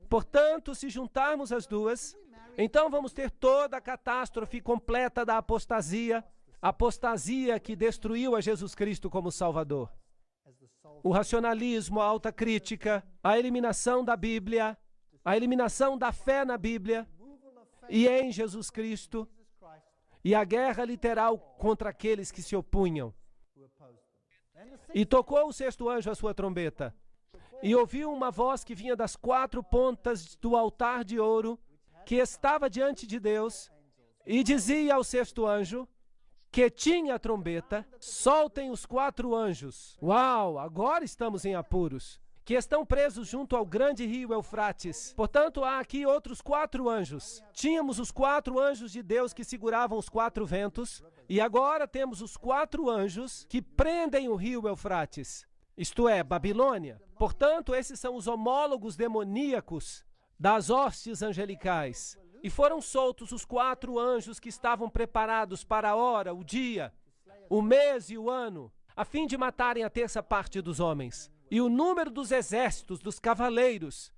Portanto, se juntarmos as duas, então vamos ter toda a catástrofe completa da apostasia que destruiu a Jesus Cristo como Salvador. O racionalismo, a alta crítica, a eliminação da Bíblia, a eliminação da fé na Bíblia e em Jesus Cristo, e a guerra literal contra aqueles que se opunham. E tocou o 6º anjo a sua trombeta, e ouviu uma voz que vinha das 4 pontas do altar de ouro, que estava diante de Deus, e dizia ao 6º anjo, que tinha a trombeta: soltem os 4 anjos. Uau, agora estamos em apuros. Que estão presos junto ao grande rio Eufrates. Portanto, há aqui outros 4 anjos. Tínhamos os 4 anjos de Deus que seguravam os 4 ventos, e agora temos os 4 anjos que prendem o rio Eufrates, isto é, Babilônia. Portanto, esses são os homólogos demoníacos das hostes angelicais. E foram soltos os 4 anjos que estavam preparados para a hora, o dia, o mês e o ano, a fim de matarem a 1/3 parte dos homens. E o número dos exércitos, dos cavaleiros,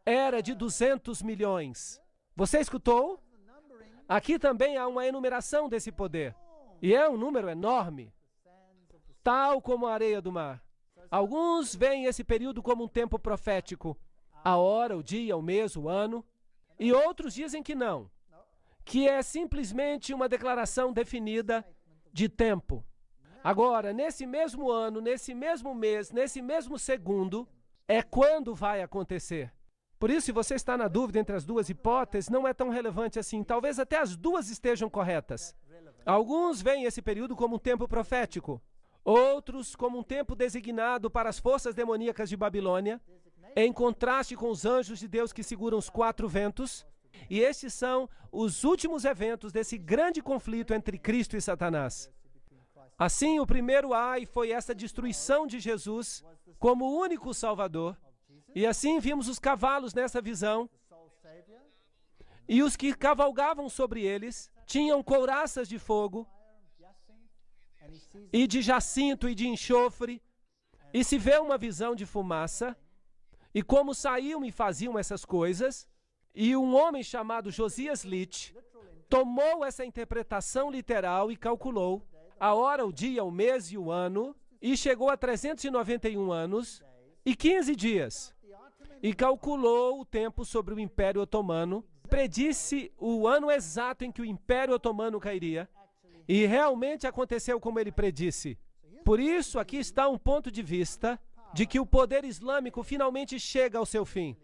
era de 200 milhões. Você escutou? Aqui também há uma enumeração desse poder. E é um número enorme, tal como a areia do mar. Alguns veem esse período como um tempo profético, a hora, o dia, o mês, o ano. E outros dizem que não, que é simplesmente uma declaração definida de tempo. Agora, nesse mesmo ano, nesse mesmo mês, nesse mesmo segundo, é quando vai acontecer. Por isso, se você está na dúvida entre as duas hipóteses, não é tão relevante assim. Talvez até as duas estejam corretas. Alguns veem esse período como um tempo profético. Outros como um tempo designado para as forças demoníacas de Babilônia, em contraste com os anjos de Deus que seguram os 4 ventos. E estes são os últimos eventos desse grande conflito entre Cristo e Satanás. Assim, o primeiro ai foi essa destruição de Jesus como o único Salvador. E assim vimos os cavalos nessa visão. E os que cavalgavam sobre eles tinham couraças de fogo e de jacinto e de enxofre. E se vê uma visão de fumaça, e como saíam e faziam essas coisas, e um homem chamado Josias Litch tomou essa interpretação literal e calculou a hora, o dia, o mês e o ano, e chegou a 391 anos e 15 dias. E calculou o tempo sobre o Império Otomano, predisse o ano exato em que o Império Otomano cairia, e realmente aconteceu como ele predisse. Por isso, aqui está um ponto de vista de que o poder islâmico finalmente chega ao seu fim.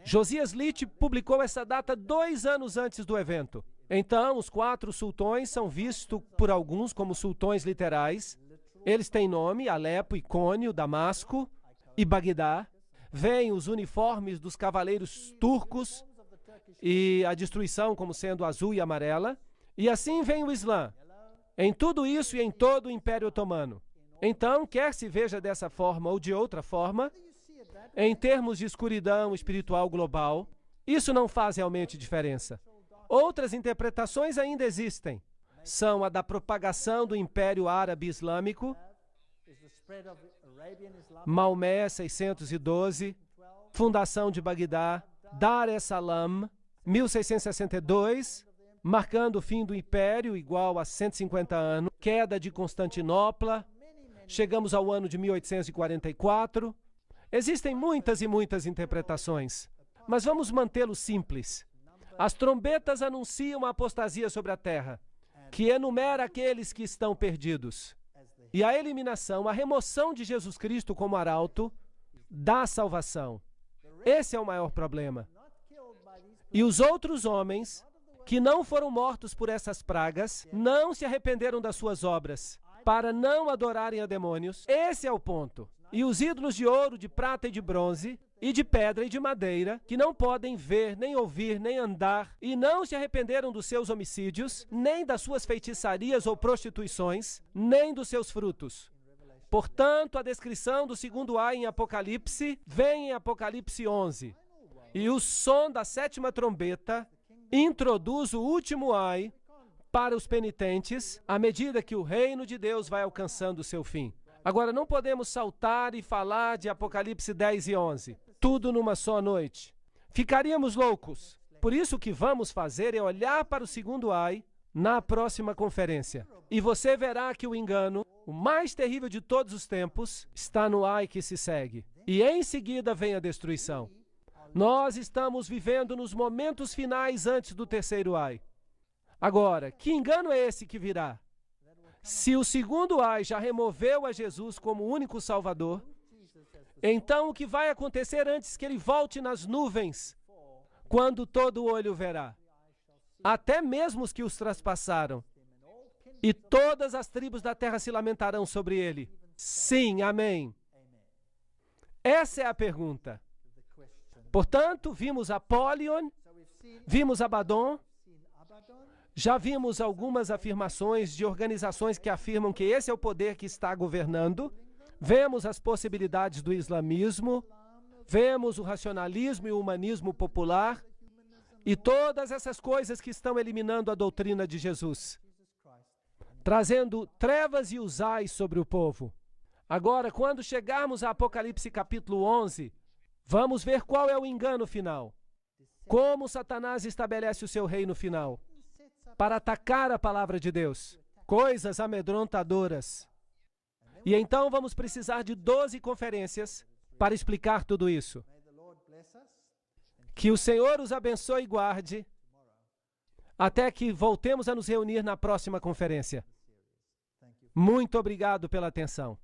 Josias Litch publicou essa data 2 anos antes do evento. Então, os 4 sultões são vistos por alguns como sultões literais. Eles têm nome: Alepo, Icônio, Damasco e Bagdá. Vêm os uniformes dos cavaleiros turcos e a destruição como sendo azul e amarela. E assim vem o Islã, em tudo isso e em todo o Império Otomano. Então, quer se veja dessa forma ou de outra forma, em termos de escuridão espiritual global, isso não faz realmente diferença. Outras interpretações ainda existem. São a da propagação do Império Árabe Islâmico, Maomé, 612, fundação de Bagdá, Dar es-Salam, 1662, marcando o fim do Império, igual a 150 anos, queda de Constantinopla, chegamos ao ano de 1844. Existem muitas e muitas interpretações, mas vamos mantê-lo simples. As trombetas anunciam a apostasia sobre a terra, que enumera aqueles que estão perdidos. E a eliminação, a remoção de Jesus Cristo como arauto da salvação. Esse é o maior problema. E os outros homens, que não foram mortos por essas pragas, não se arrependeram das suas obras, para não adorarem a demônios. Esse é o ponto. E os ídolos de ouro, de prata e de bronze, e de pedra e de madeira, que não podem ver, nem ouvir, nem andar, e não se arrependeram dos seus homicídios, nem das suas feitiçarias ou prostituições, nem dos seus frutos. Portanto, a descrição do segundo ai em Apocalipse vem em Apocalipse 11. E o som da 7ª trombeta introduz o último ai para os penitentes, à medida que o reino de Deus vai alcançando o seu fim. Agora, não podemos saltar e falar de Apocalipse 10 e 11, tudo numa só noite. Ficaríamos loucos. Por isso, o que vamos fazer é olhar para o segundo ai na próxima conferência. E você verá que o engano, o mais terrível de todos os tempos, está no ai que se segue. E em seguida vem a destruição. Nós estamos vivendo nos momentos finais antes do terceiro ai. Agora, que engano é esse que virá? Se o segundo ai já removeu a Jesus como único Salvador, então o que vai acontecer antes que ele volte nas nuvens, quando todo olho verá? Até mesmo os que os traspassaram. E todas as tribos da terra se lamentarão sobre ele. Sim, amém. Essa é a pergunta. Portanto, vimos Apollyon, vimos Abaddon, já vimos algumas afirmações de organizações que afirmam que esse é o poder que está governando. Vemos as possibilidades do islamismo, vemos o racionalismo e o humanismo popular e todas essas coisas que estão eliminando a doutrina de Jesus, trazendo trevas e os ais sobre o povo. Agora, quando chegarmos a Apocalipse capítulo 11, vamos ver qual é o engano final. Como Satanás estabelece o seu reino final para atacar a palavra de Deus. Coisas amedrontadoras. E então vamos precisar de 12 conferências para explicar tudo isso. Que o Senhor os abençoe e guarde até que voltemos a nos reunir na próxima conferência. Muito obrigado pela atenção.